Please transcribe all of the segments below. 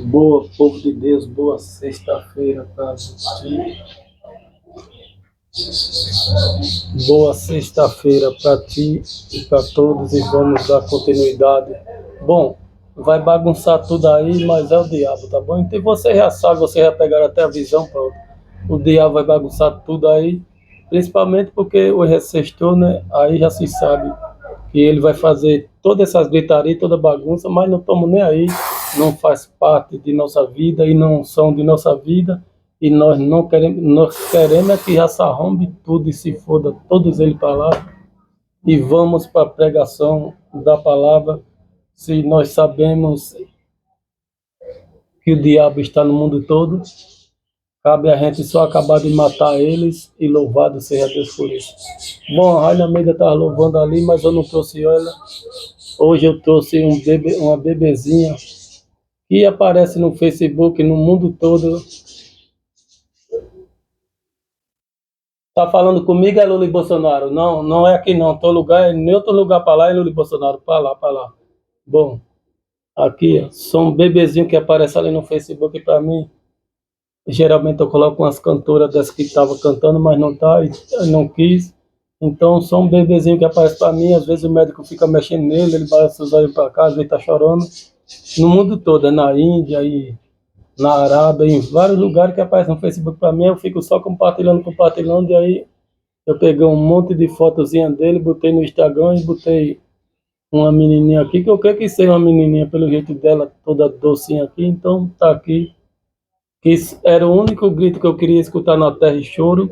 Boa, povo de Deus, boa sexta-feira para ti. Boa sexta-feira para ti e para todos e vamos dar continuidade. Bom, vai bagunçar tudo aí, mas é o diabo, tá bom? Então você já sabe, você já pegaram até a visão, pronto. O diabo vai bagunçar tudo aí, principalmente porque hoje é sextou, né? Aí já se sabe que ele vai fazer todas essas gritarias, toda bagunça, mas não estamos nem aí, não faz parte de nossa vida e não são de nossa vida, e nós não queremos, nós queremos é que já se arrombe tudo e se foda todos eles para lá, e vamos para a pregação da palavra, se nós sabemos que o diabo está no mundo todo, cabe a gente só acabar de matar eles e louvado seja Deus por isso. Bom, a Rainha Meida estava louvando ali, mas eu não trouxe ela. Hoje eu trouxe uma bebezinha que aparece no Facebook no mundo todo. Tá falando comigo é Lula e Bolsonaro? Não, não é aqui não. Todo lugar, é nem outro lugar para lá é Lula e Bolsonaro. Para lá, para lá. Bom, aqui ó, são um bebezinho que aparece ali no Facebook para mim. Geralmente eu coloco umas cantoras dessas que estavam cantando, mas não tá, e não quis. Então só um bebezinho que aparece para mim. Às vezes o médico fica mexendo nele, ele balança os olhos para cá, às vezes tá chorando. No mundo todo, é na Índia e na Arábia, em vários lugares que aparece no Facebook para mim, eu fico só compartilhando, e aí eu peguei um monte de fotozinha dele, botei no Instagram e botei uma menininha aqui, que eu quero que seja uma menininha pelo jeito dela, toda docinha aqui, então tá aqui. Que isso era o único grito que eu queria escutar na terra e choro,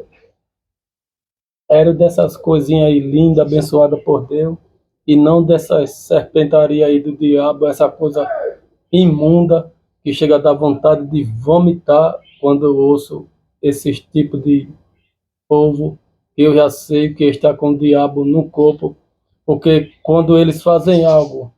era dessas coisinhas aí lindas, abençoadas por Deus, e não dessas serpentarias aí do diabo, essa coisa imunda que chega a dar vontade de vomitar quando eu ouço esses tipos de povo. Eu já sei que está com o diabo no corpo, porque quando eles fazem algo,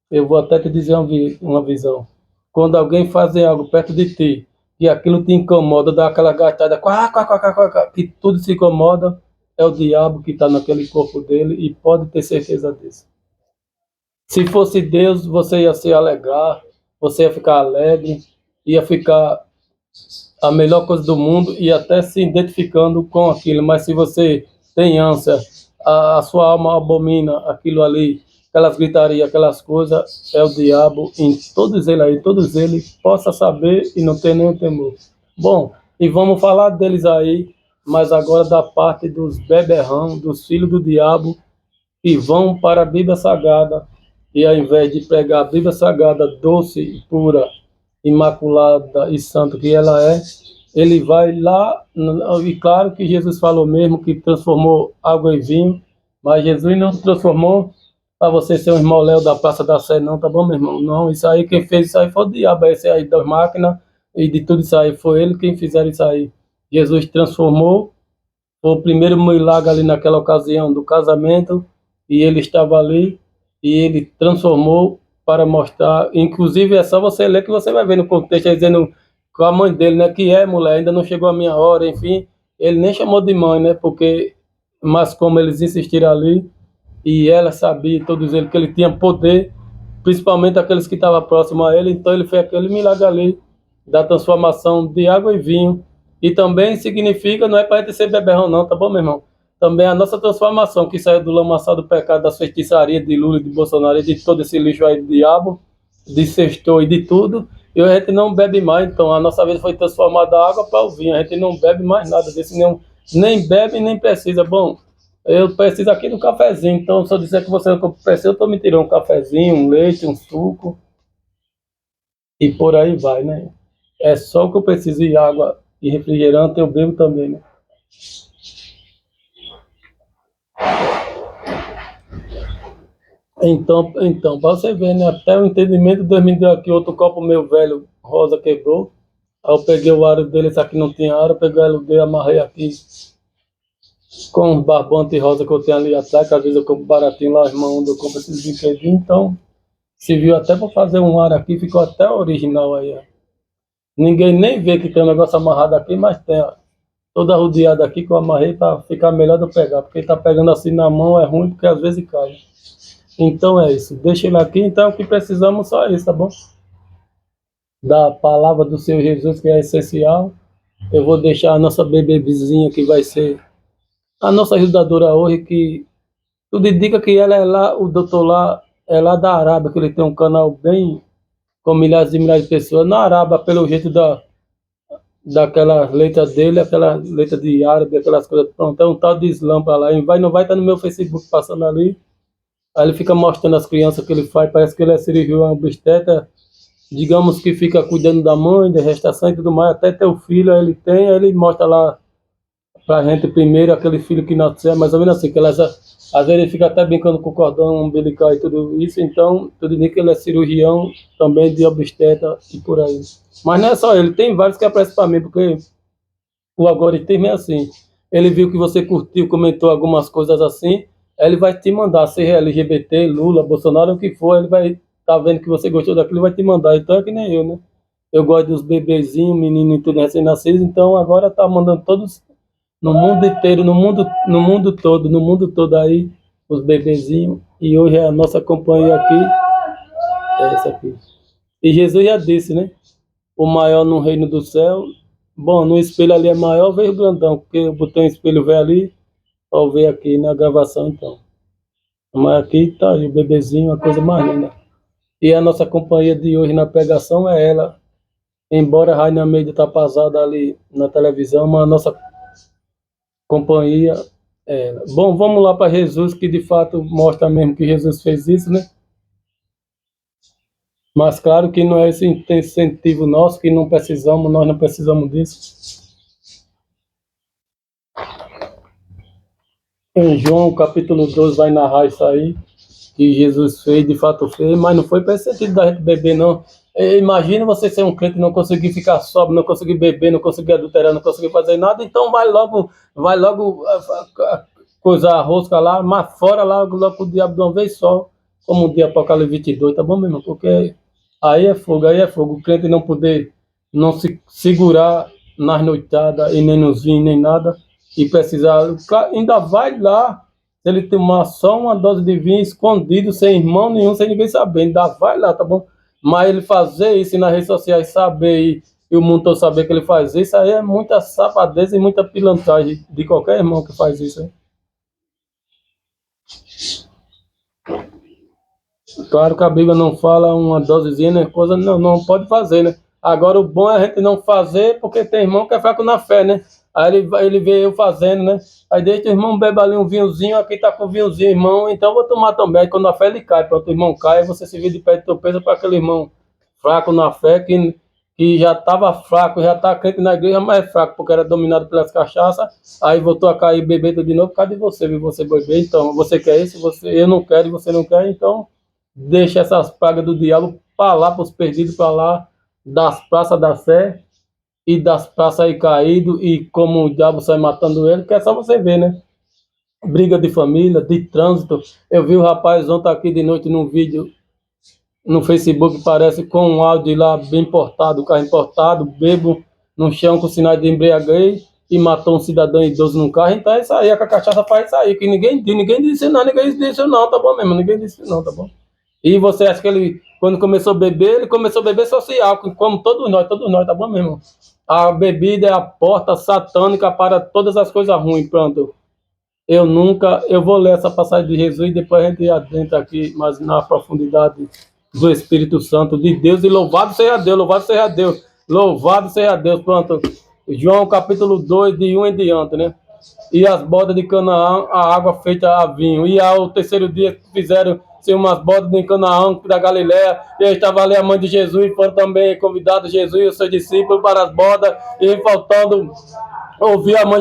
eu vou até te dizer uma visão. Quando alguém faz algo perto de ti, e aquilo te incomoda, dá aquela gastada, quá, quá, quá, quá, quá, quá, que tudo se incomoda, é o diabo que está naquele corpo dele, e pode ter certeza disso. Se fosse Deus, você ia se alegrar, você ia ficar alegre, ia ficar a melhor coisa do mundo e até se identificando com aquilo. Mas se você tem ânsia, a sua alma abomina aquilo ali, aquelas gritarias, aquelas coisas, é o diabo em todos eles aí, todos eles, possa saber e não ter nenhum temor. Bom, e vamos falar deles aí, mas agora da parte dos beberrão, dos filhos do diabo, e vão para a Bíblia Sagrada, e ao invés de pregar a Bíblia Sagrada doce, pura, imaculada e santa que ela é, ele vai lá, e claro que Jesus falou mesmo que transformou água em vinho, mas Jesus não transformou para você ser um esmoléu da Praça da Sé, não, tá bom, meu irmão? Não, isso aí, quem fez isso aí foi o diabo, esse aí das máquinas, e de tudo isso aí, foi ele quem fizeram isso aí. Jesus transformou, foi o primeiro milagre ali naquela ocasião do casamento, e ele estava ali, e ele transformou para mostrar, inclusive é só você ler que você vai ver no contexto, aí dizendo com a mãe dele, né, que é mulher, ainda não chegou a minha hora, enfim, ele nem chamou de mãe, né, porque, mas como eles insistiram ali, e ela sabia, todos eles, que ele tinha poder, principalmente aqueles que estavam próximos a ele, então ele fez aquele milagre ali, da transformação de água em vinho, e também significa, não é para a gente ser beberrão não, tá bom, meu irmão? Também a nossa transformação, que saiu do lamaçal do pecado, das feitiçarias de Lula, de Bolsonaro, e de todo esse lixo aí do diabo, de sextou e de tudo, e a gente não bebe mais, então a nossa vida foi transformada da água para o vinho, a gente não bebe mais nada desse, nem bebe nem precisa. Bom, eu preciso aqui do cafezinho, então se eu disser que você não precisa, eu estou me tirando um cafezinho, um leite, um suco, e por aí vai, né? É só o que eu preciso de água e refrigerante, eu bebo também, né? Então, para você ver, né? Até o entendimento, Deus me deu aqui outro copo meu velho, rosa quebrou. Aí eu peguei o aro dele, esse aqui não tinha aro, eu peguei o dele, amarrei aqui com os barbantes rosa que eu tenho ali atrás, que às vezes eu compro baratinho lá, irmão, onde eu compro esses brinquedinhos, então serviu até para fazer um aro aqui, ficou até original aí, ó. Ninguém nem vê que tem um negócio amarrado aqui, mas tem, ó. Toda rodeada aqui que eu amarrei para ficar melhor de eu pegar, porque tá pegando assim na mão é ruim, porque às vezes cai. Então é isso, deixa ele aqui, então o que precisamos só é isso, tá bom? da palavra do Senhor Jesus, que é essencial. Eu vou deixar a nossa bebezinha, que vai ser a nossa ajudadora hoje, que tudo indica que ela é lá, o doutor lá, é lá da Arábia, que ele tem um canal bem com milhares e milhares de pessoas. Na Arábia, pelo jeito daquela letra dele, aquela letra de árabe, aquelas coisas. Pronto, é um tal de Islã pra lá. Não vai estar no meu Facebook passando ali. Aí ele fica mostrando as crianças que ele faz, parece que ele é cirurgião obstetra, digamos que fica cuidando da mãe, da gestação e tudo mais, até ter o filho ele tem, aí ele mostra lá pra gente primeiro aquele filho que nasceu, mais ou menos assim, que elas, às vezes ele fica até brincando com o cordão umbilical e tudo isso, então tudo indica que ele é cirurgião também de obstetra e por aí. Mas não é só ele, tem vários que aparecem para mim, porque o algoritmo é assim, ele viu que você curtiu, comentou algumas coisas assim, aí ele vai te mandar, seja LGBT, Lula, Bolsonaro, o que for, ele vai tá vendo que você gostou daquilo, vai te mandar, então é que nem eu, né? Eu gosto dos bebezinhos, menino e tudo recém-nascidos, então agora tá mandando todos no mundo inteiro, no mundo todo aí, os bebezinhos. E hoje a nossa companhia aqui é essa aqui. E Jesus já disse, né? O maior no reino do céu. Bom, no espelho ali é maior, veio o grandão, porque eu botei um espelho velho ali, ao ver aqui na gravação, então. Mas aqui tá aí o bebezinho, a coisa mais linda. E a nossa companhia de hoje na pregação é ela. Embora a Rainha Meida tá pasada ali na televisão, mas a nossa companhia. Bom, vamos lá para Jesus, que de fato mostra mesmo que Jesus fez isso, né? Mas claro que não é esse incentivo nosso, que não precisamos, nós não precisamos disso. Em João capítulo 12 vai narrar isso aí, que Jesus fez, de fato fez, mas não foi para esse sentido da gente beber, não. Imagina você ser um crente e não conseguir ficar sóbrio, não conseguir beber, não conseguir adulterar, não conseguir fazer nada, então vai logo coisar a rosca lá, mas fora lá, logo o diabo de uma vez só, como o dia Apocalipse 22, tá bom, meu irmão? Porque aí é fogo. O crente não poder não se segurar nas noitadas e nem nos vinhos, nem nada, e precisar, ainda vai lá, se ele tomar só uma dose de vinho escondido, sem irmão nenhum, sem ninguém saber, ainda vai lá, tá bom? Mas ele fazer isso nas redes sociais, saber e o mundo todo saber que ele faz isso, aí é muita safadeza e muita pilantragem de qualquer irmão que faz isso, hein? Claro que a Bíblia não fala uma dosezinha, né? Coisa não pode fazer, né? Agora o bom é a gente não fazer, porque tem irmão que é fraco na fé, né? Aí ele vê eu fazendo, né? Aí deixa o irmão bebe ali um vinhozinho, aqui tá com vinhozinho, irmão, então eu vou tomar também. Aí quando a fé ele cai, pronto, o irmão cai, você se vê de pé de tropeça para aquele irmão fraco na fé, que já estava fraco, já tá crente na igreja, mas é fraco, porque era dominado pelas cachaças, aí voltou a cair bebendo de novo por causa de você, viu? Você beber, então, você quer isso, eu não quero e você não quer, então deixa essas pragas do diabo para lá, para os perdidos, para lá, das praças da Sé e das praças aí caído, e como o diabo sai matando ele, que é só você ver, né? Briga de família, de trânsito. Eu vi o rapaz ontem aqui de noite num vídeo no Facebook, parece com um áudio lá bem importado, o carro importado, bebo no chão com sinais de embriaguez e matou um cidadão idoso num carro. Então é isso aí, a cachaça faz isso aí, que ninguém disse não, tá bom mesmo, ninguém disse não, tá bom? E você acha que ele, quando começou a beber, ele começou a beber social, como todos nós, tá bom mesmo? A bebida é a porta satânica para todas as coisas ruins, pronto. Eu vou ler essa passagem de Jesus e depois a gente adentra aqui mais na profundidade do Espírito Santo de Deus, e louvado seja Deus, louvado seja Deus, louvado seja Deus, pronto. João capítulo 2 de 1 em diante, né? E as bodas de Canaã, a água feita a vinho. E ao terceiro dia fizeram umas bodas de Canaã da Galiléia, e estava ali a mãe de Jesus, e foram também convidados Jesus e os seus discípulos para as bodas, e faltando ouvir a mãe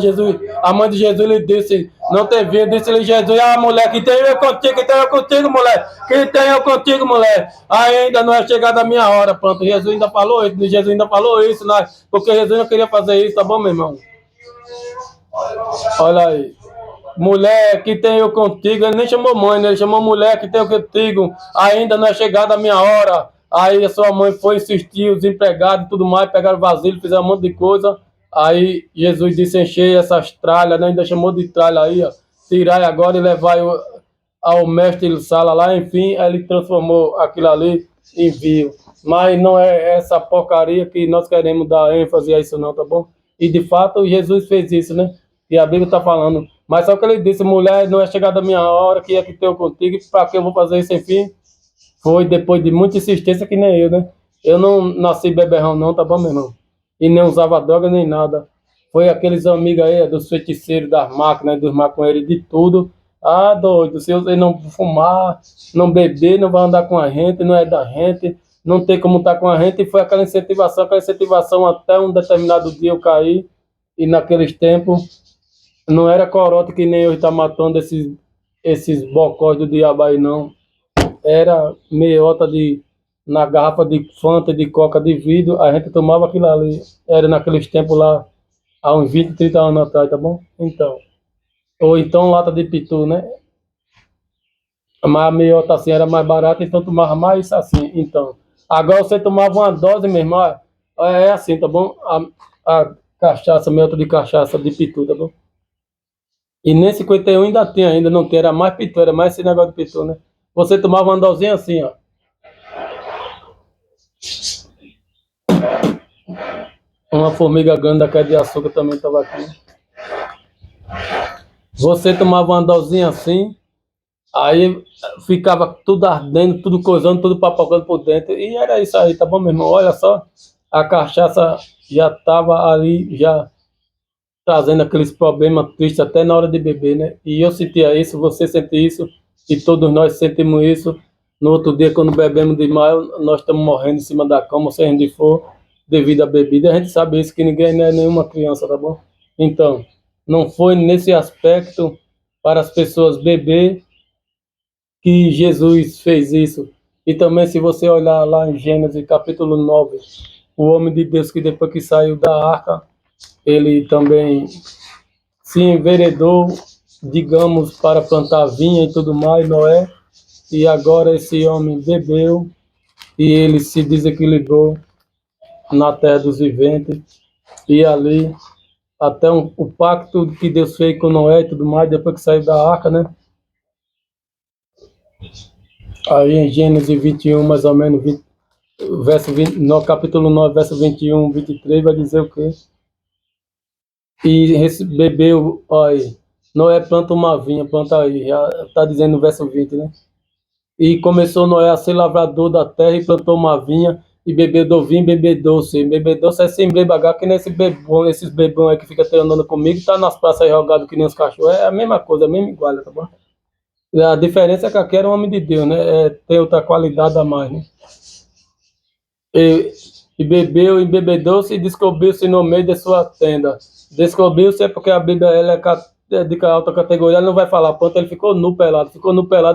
de Jesus lhe disse, não tem vinho, disse-lhe Jesus, mulher, que tenho eu contigo, que tenho eu contigo, mulher, que tenho eu contigo, mulher, ainda não é chegada a minha hora, pronto, Jesus ainda falou isso, né? Porque Jesus não queria fazer isso, tá bom, meu irmão? Olha aí. Mulher que tem eu contigo, ele nem chamou mãe, né? Ele chamou mulher que tem eu contigo, ainda não é chegada a minha hora. Aí a sua mãe foi insistir, os empregados e tudo mais, pegaram vasilha, fizeram um monte de coisa. Aí Jesus disse, enchei essas tralhas, né? Ainda chamou de tralha aí, ó. Tirai agora e levai ao mestre Sala lá, enfim, aí ele transformou aquilo ali envio. Mas não é essa porcaria que nós queremos dar ênfase a isso não, tá bom? E de fato Jesus fez isso, né? E a Bíblia está falando. Mas só que ele disse, mulher, não é chegada a minha hora, que é que tenho contigo, para que eu vou fazer isso, enfim. Foi depois de muita insistência que nem eu, né? Eu não nasci beberrão não, tá bom, meu irmão? E nem usava droga nem nada. Foi aqueles amigos aí, dos feiticeiros, das máquinas, dos maconheiros, de tudo. Ah, doido, se você não fumar, não beber, não vai andar com a gente, não é da gente, não tem como estar com a gente. E foi aquela incentivação até um determinado dia eu caí. E naqueles tempos, não era corote que nem hoje tá matando esses bocós do diabo aí, não. Era meiota na garrafa de Fanta, de Coca de vidro, a gente tomava aquilo ali. Era naqueles tempos lá, há uns 20, 30 anos atrás, tá bom? Então. Ou então lata de pitu, né? Mas a meiota assim era mais barata, então tomava mais assim. Então. Agora você tomava uma dose, meu irmão, é assim, tá bom? A cachaça, meiota de cachaça de pitu, tá bom? E nem 51 ainda tem, ainda não tem, era mais pitu, era mais esse negócio de pitu, né? Você tomava uma dosinha assim, ó. Uma formiga grande da cana de açúcar também estava aqui. Você tomava uma dosinha assim, aí ficava tudo ardendo, tudo coisando, tudo papocando por dentro. E era isso aí, tá bom, meu irmão? Olha só, a cachaça já estava ali, já trazendo aqueles problemas tristes até na hora de beber, né? E eu sentia isso, você sente isso, e todos nós sentimos isso. No outro dia, quando bebemos demais, nós estamos morrendo em cima da cama, seja onde for, devido à bebida. A gente sabe isso, que ninguém não é nenhuma criança, tá bom? Então, não foi nesse aspecto para as pessoas beber que Jesus fez isso. E também, se você olhar lá em Gênesis capítulo 9, o homem de Deus que depois que saiu da arca, ele também se enveredou, digamos, para plantar vinha e tudo mais, Noé, e agora esse homem bebeu e ele se desequilibrou na terra dos viventes, e ali, até o pacto que Deus fez com Noé e tudo mais, depois que saiu da arca, né? Aí em Gênesis 21, mais ou menos, verso 20, no capítulo 9, verso 21, 23, vai dizer o quê? E bebeu, aí, Noé planta uma vinha, planta aí, já está dizendo no verso 20, né? E começou Noé a ser lavrador da terra e plantou uma vinha, e bebeu do vinho, bebeu doce. Beber doce é sem embriagar, que nem esses bebão aí que fica andando comigo, tá nas praças aí jogado que nem os cachorros. É a mesma coisa, a mesma igual, tá bom? A diferença é que aqui era um homem de Deus, né? Tem outra qualidade a mais, né? E, e bebeu, embebedou-se e descobriu-se no meio de sua tenda. Descobriu-se é porque a Bíblia ela é de alta categoria, ela não vai falar, pronto, ele ficou nu pelado,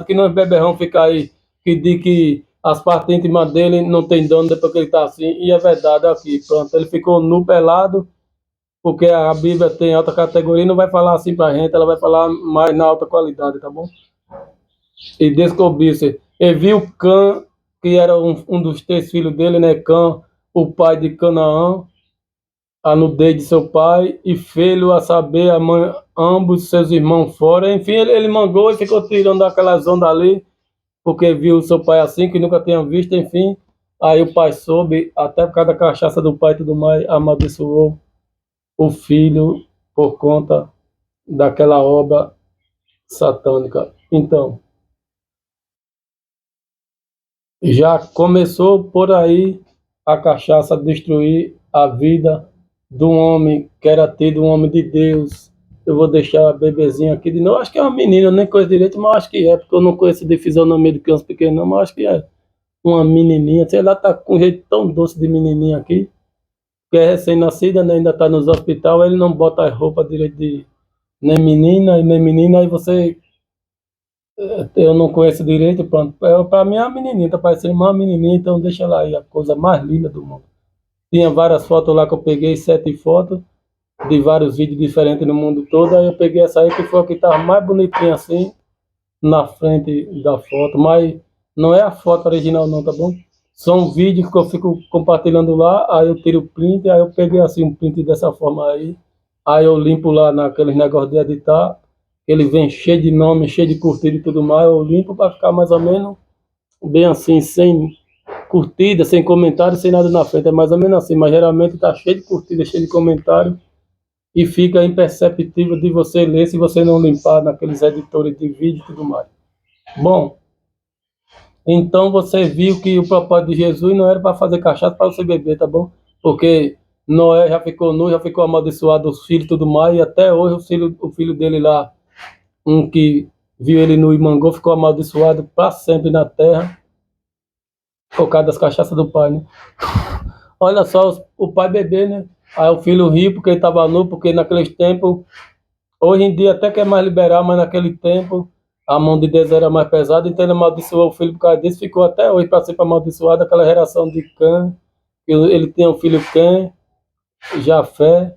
que não é beberrão ficar aí, que diz que as partes íntimas dele não tem dono depois que ele está assim, e é verdade aqui, pronto, ele ficou nu pelado, porque a Bíblia tem alta categoria, não vai falar assim pra gente, ela vai falar mais na alta qualidade, tá bom? E descobriu-se, e viu Cã, que era um dos 3 filhos dele, né, Cã, o pai de Canaã, a nudez de seu pai, e fê-lo a saber a mãe, ambos seus irmãos fora. Enfim, ele mangou e ficou tirando aquelas ondas ali, porque viu seu pai assim, que nunca tinha visto, enfim. Aí o pai soube, até por causa da cachaça do pai e tudo mais, amaldiçoou o filho por conta daquela obra satânica. Então, já começou por aí a cachaça a destruir a vida de um homem que era tido um homem de Deus. Eu vou deixar a bebezinha aqui de novo. Acho que é uma menina, eu nem conheço direito, mas acho que é, porque eu não conheço de fisionomia de criança pequena, não, mas acho que é uma menininha. Sei lá, tá com um jeito tão doce de menininha aqui, que é recém-nascida, né, ainda tá nos hospitais, ele não bota a roupa direito de nem menina e nem menina, aí você eu não conheço direito, pronto. Para mim é uma menininha, tá parecendo uma menininha, então deixa ela aí, a coisa mais linda do mundo. Tinha várias fotos lá que eu peguei, 7 fotos, de vários vídeos diferentes no mundo todo, aí eu peguei essa aí que foi a que estava mais bonitinha assim, na frente da foto, mas não é a foto original não, tá bom? São vídeos que eu fico compartilhando lá, aí eu tiro o print, aí eu peguei assim um print dessa forma aí eu limpo lá naqueles negócios de editar, ele vem cheio de nome, cheio de curtida e tudo mais, eu limpo para ficar mais ou menos bem assim, sem curtida, sem comentário, sem nada na frente. É mais ou menos assim, mas geralmente tá cheio de curtida, cheio de comentário e fica imperceptível de você ler se você não limpar naqueles editores de vídeo e tudo mais. Bom, então você viu que o propósito de Jesus não era para fazer cachaça para você beber, tá bom? Porque Noé já ficou nu, já ficou amaldiçoado, os filhos e tudo mais, e até hoje o filho dele lá, um que viu ele nu e mangou, ficou amaldiçoado para sempre na terra, por causa das cachaças do pai, né? Olha só, o pai beber, né? Aí o filho ri porque ele estava nu, porque naqueles tempos, hoje em dia até que é mais liberal, mas naquele tempo a mão de Deus era mais pesada, então ele amaldiçoou o filho por causa disso, ficou até hoje para sempre amaldiçoado, aquela geração de Cã, ele tinha um filho Cã, Jafé,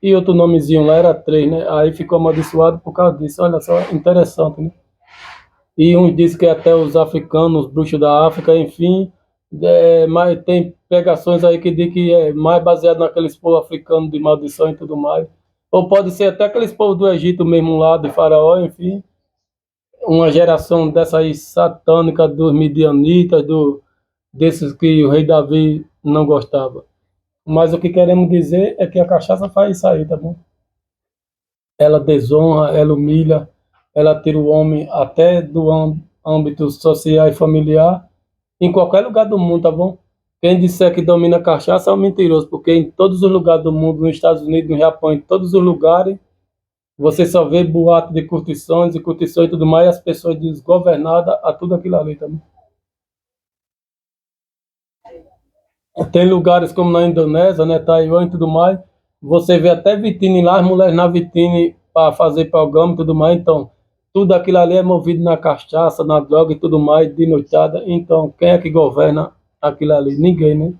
e outro nomezinho lá, era três, né? Aí ficou amaldiçoado por causa disso, olha só, interessante, né? E uns dizem que até os africanos, os bruxos da África, enfim, mas tem pregações aí que dizem que é mais baseado naqueles povos africanos de maldição e tudo mais. Ou pode ser até aqueles povos do Egito mesmo lá, de Faraó, enfim, uma geração dessa aí satânica dos midianitas, desses que o rei Davi não gostava. Mas o que queremos dizer é que a cachaça faz isso aí, tá bom? Ela desonra, ela humilha, ela tira o homem até do âmbito social e familiar, em qualquer lugar do mundo, tá bom? Quem disser que domina a cachaça é um mentiroso, porque em todos os lugares do mundo, nos Estados Unidos, no Japão, em todos os lugares, você só vê boato de curtições e curtições e tudo mais, e as pessoas desgovernadas a tudo aquilo ali também. Tem lugares como na Indonésia, né, Taiwan e tudo mais, você vê até vitrine lá, as mulheres na vitrine para fazer programa e tudo mais, então tudo aquilo ali é movido na cachaça, na droga e tudo mais, de noitada, então quem é que governa aquilo ali? Ninguém, né?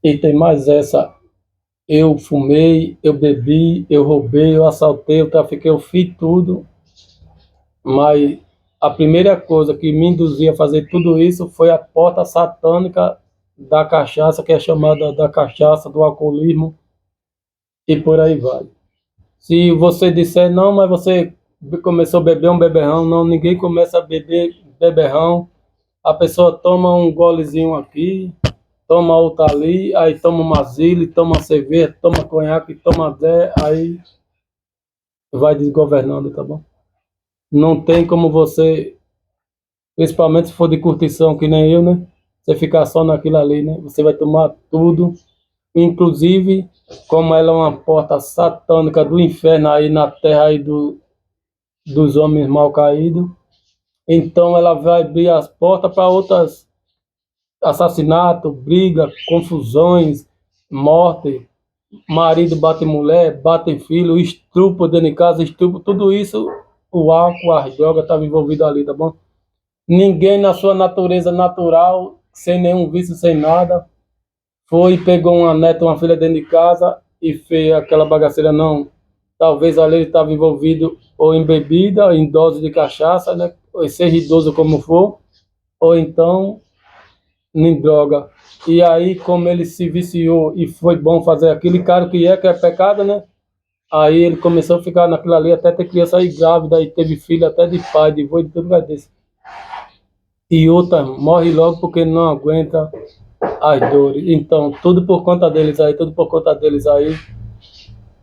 E tem mais essa, eu fumei, eu bebi, eu roubei, eu assaltei, eu trafiquei, eu fiz tudo, mas a primeira coisa que me induzia a fazer tudo isso foi a porta satânica da cachaça, que é chamada da cachaça, do alcoolismo, e por aí vai. Se você disser, não, mas você começou a beber um beberrão, não, ninguém começa a beber beberrão, a pessoa toma um golezinho aqui, toma outra ali, aí toma uma zile, toma cerveja, toma conhaque, toma zé, aí vai desgovernando, tá bom? Não tem como você, principalmente se for de curtição, que nem eu, né? Você ficar só naquilo ali, né? Você vai tomar tudo, inclusive, como ela é uma porta satânica do inferno aí na terra aí dos homens mal caídos, então ela vai abrir as portas para outras assassinato, briga, confusões, morte, marido bate mulher, bate filho, estupro dentro de casa, estupro, tudo isso, o álcool, as drogas estavam envolvidas ali, tá bom? Ninguém na sua natureza natural, sem nenhum vício, sem nada, foi e pegou uma neta, uma filha dentro de casa e fez aquela bagaceira, não. Talvez ali ele estava envolvido ou em bebida, em dose de cachaça, né? Ou seja idoso como for, ou então em droga. E aí, como ele se viciou e foi bom fazer aquilo, e claro que é pecado, né? Aí ele começou a ficar naquilo ali, até ter criança aí grávida, e teve filho até de pai, de vô, de tudo vai desse. E outra morre logo porque não aguenta as dores. Então, tudo por conta deles aí, tudo por conta deles aí,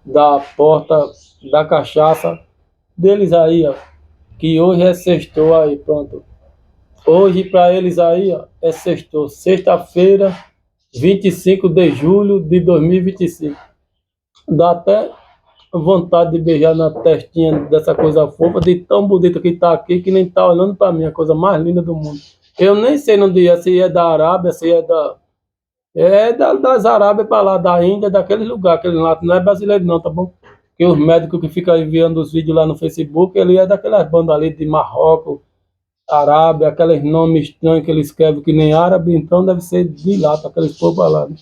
da porta, da cachaça, deles aí, ó. Que hoje é sextou aí, pronto. Hoje para eles aí, ó, é sextou, sexta-feira, 25 de julho de 2025. Dá até vontade de beijar na testinha dessa coisa fofa, de tão bonita que tá aqui, que nem tá olhando para mim, a coisa mais linda do mundo. Eu nem sei onde é, se é da Arábia, se é das Arábias para lá, da Índia, daquele lugar, aquele lá, não é brasileiro não, tá bom? Porque os médicos que ficam enviando os vídeos lá no Facebook, ele é daquelas bandas ali de Marrocos, Arábia, aqueles nomes estranhos que ele escreve que nem árabe, então deve ser de lá, para aqueles povos lá, né?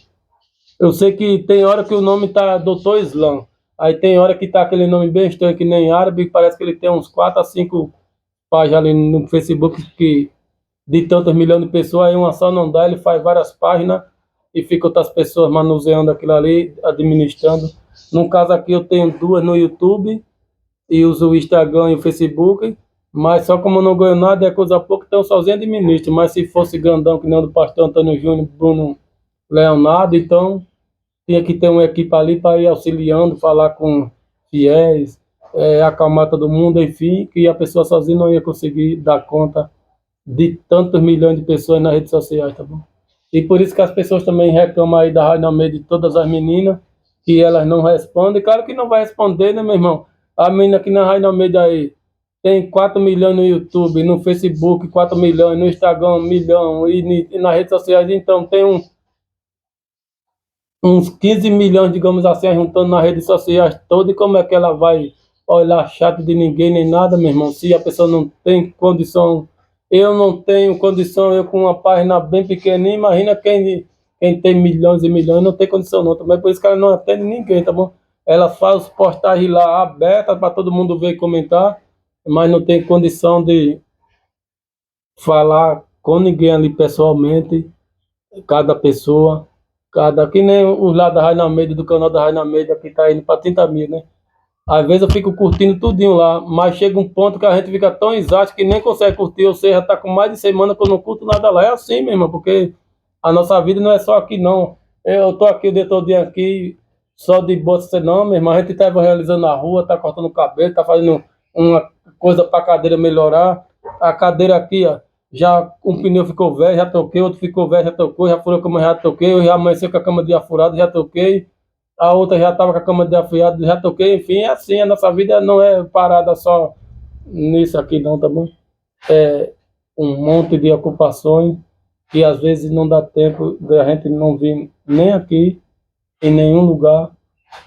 Eu sei que tem hora que o nome tá Doutor Islã, aí tem hora que tá aquele nome bem estranho que nem árabe, parece que ele tem uns 4 a 5 páginas ali no Facebook, que de tantos milhões de pessoas, aí uma só não dá, ele faz várias páginas e fica outras pessoas manuseando aquilo ali, administrando. No caso aqui eu tenho duas no YouTube e uso o Instagram e o Facebook, Mas só como eu não ganho nada, é coisa pouca, então sozinho administro. Mas se fosse grandão, que nem o do pastor Antônio Júnior, Bruno Leonardo, então tinha que ter uma equipe ali para ir auxiliando, falar com fiéis, acalmar todo mundo, enfim, que a pessoa sozinha não ia conseguir dar conta de tantos milhões de pessoas nas redes sociais, tá bom? E por isso que as pessoas também reclamam aí da Rádio Almeida de todas as meninas, que elas não respondem. Claro que não vai responder, né, meu irmão? A menina aqui na Rádio Almeida aí tem 4 milhões no YouTube, no Facebook 4 milhões, no Instagram 1 milhão e nas redes sociais, então tem uns 15 milhões, digamos assim, juntando nas redes sociais todas, e como é que ela vai olhar chato de ninguém nem nada, meu irmão, se a pessoa não tem condição, eu não tenho condição, eu com uma página bem pequenininha, imagina quem tem milhões e milhões, não tem condição não, também por isso que ela não atende ninguém, tá bom? Ela faz os postagens lá abertas para todo mundo ver e comentar, mas não tem condição de falar com ninguém ali pessoalmente, cada pessoa, que nem os lá da Raina Media, do canal da Raina Media, que tá indo para 30 mil, né? Às vezes eu fico curtindo tudinho lá, mas chega um ponto que a gente fica tão exausto que nem consegue curtir, ou seja, tá com mais de semana que eu não curto nada lá. É assim mesmo, porque a nossa vida não é só aqui, não. Eu tô aqui o dia todo dia aqui, só de boa, você não, meu irmão. A gente tá realizando na rua, tá cortando o cabelo, tá fazendo uma coisa pra cadeira melhorar. A cadeira aqui, ó, já um pneu ficou velho, já troquei, outro ficou velho, já trocou, já furou a cama, já troquei, eu já amanheci com a cama de afurado, já troquei. A outra já estava com a cama de afurado, já troquei, enfim, é assim, a nossa vida não é parada só nisso aqui não, tá bom? É um monte de ocupações que às vezes não dá tempo da gente não vir nem aqui, em nenhum lugar,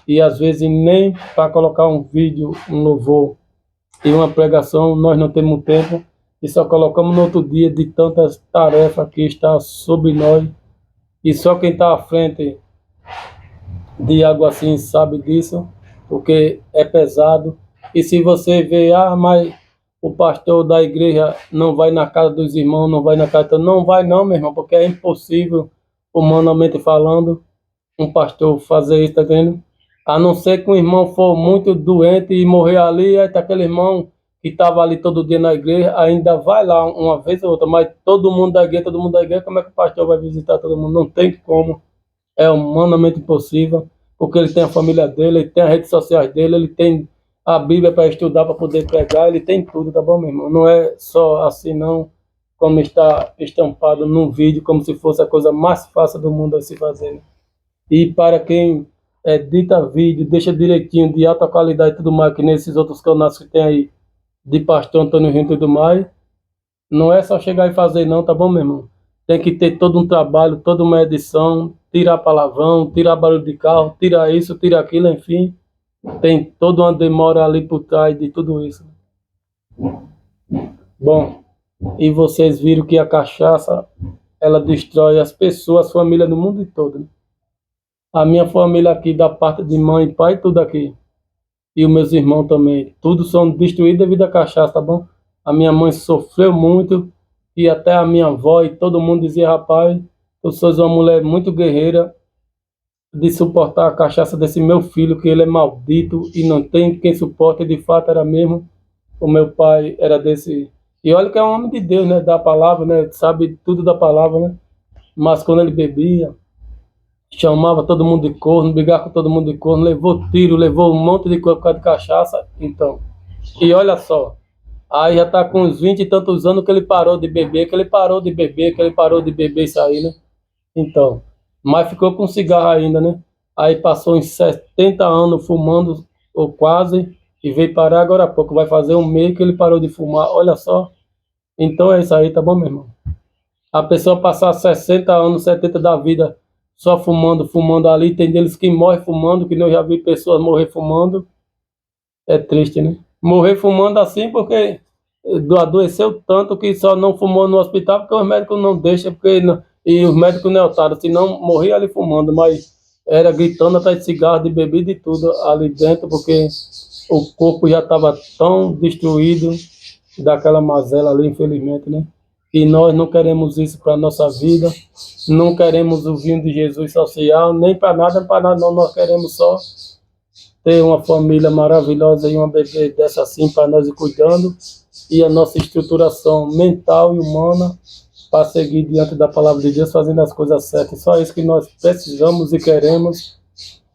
e às vezes nem para colocar um vídeo, um louvor e uma pregação, nós não temos tempo, e só colocamos no outro dia de tantas tarefas que está sobre nós, e só quem está à frente de algo assim sabe disso, porque é pesado. E se você vê, mas o pastor da igreja não vai na casa dos irmãos, não vai na casa, então não vai não, meu irmão, porque é impossível, humanamente falando, um pastor fazer isso, tá entendendo? A não ser que um irmão for muito doente e morrer ali, aí tá aquele irmão que estava ali todo dia na igreja, ainda vai lá uma vez ou outra, mas todo mundo da igreja, todo mundo da igreja, como é que o pastor vai visitar todo mundo? Não tem como, é humanamente impossível, porque ele tem a família dele, ele tem as redes sociais dele, ele tem a Bíblia para estudar, para poder pregar, ele tem tudo, tá bom, meu irmão? Não é só assim, não, como está estampado num vídeo, como se fosse a coisa mais fácil do mundo a se fazer. E para quem edita vídeo, deixa direitinho, de alta qualidade e tudo mais, que nesses outros canais que tem aí, de Pastor Antônio Rio e tudo mais, não é só chegar e fazer não, tá bom, meu irmão? Tem que ter todo um trabalho, toda uma edição, tirar palavrão, tirar barulho de carro, tirar isso, tirar aquilo, enfim. Tem toda uma demora ali por trás de tudo isso. Bom, e vocês viram que a cachaça, ela destrói as pessoas, as famílias no mundo todo, né? A minha família aqui, da parte de mãe e pai, tudo aqui. E os meus irmãos também. Tudo são destruídos devido à cachaça, tá bom? A minha mãe sofreu muito e até a minha avó e todo mundo dizia, rapaz, tu sois uma mulher muito guerreira de suportar a cachaça desse meu filho, que ele é maldito e não tem quem suporte. De fato era mesmo. O meu pai era desse. E olha que é um homem de Deus, né? Da palavra, né? Sabe tudo da palavra, né? Mas quando ele bebia, chamava todo mundo de corno, brigava com todo mundo de corno, levou tiro, levou um monte de coisa por causa de cachaça. Então, e olha só, aí já tá com uns 20 e tantos anos que ele parou de beber, que ele parou de beber, que ele parou de beber isso aí, né? Então, mas ficou com cigarro ainda, né? Aí passou uns 70 anos fumando, ou quase, e veio parar agora há pouco. Vai fazer um mês que ele parou de fumar, olha só. Então é isso aí, tá bom, meu irmão? A pessoa passar 60 anos, 70 da vida só fumando, fumando ali, tem deles que morrem fumando, que eu já vi pessoas morrer fumando, é triste, né? Morrer fumando assim porque adoeceu tanto que só não fumou no hospital porque os médicos não deixam, porque e os médicos não otários, senão morria ali fumando, mas era gritando atrás de cigarro, de bebida e tudo ali dentro, porque o corpo já estava tão destruído daquela mazela ali, infelizmente, né? E nós não queremos isso para a nossa vida, não queremos o vinho de Jesus social, nem para nada não, nós queremos só ter uma família maravilhosa e uma bebê dessa assim para nós ir cuidando, e a nossa estruturação mental e humana para seguir diante da palavra de Deus, fazendo as coisas certas. Só isso que nós precisamos e queremos,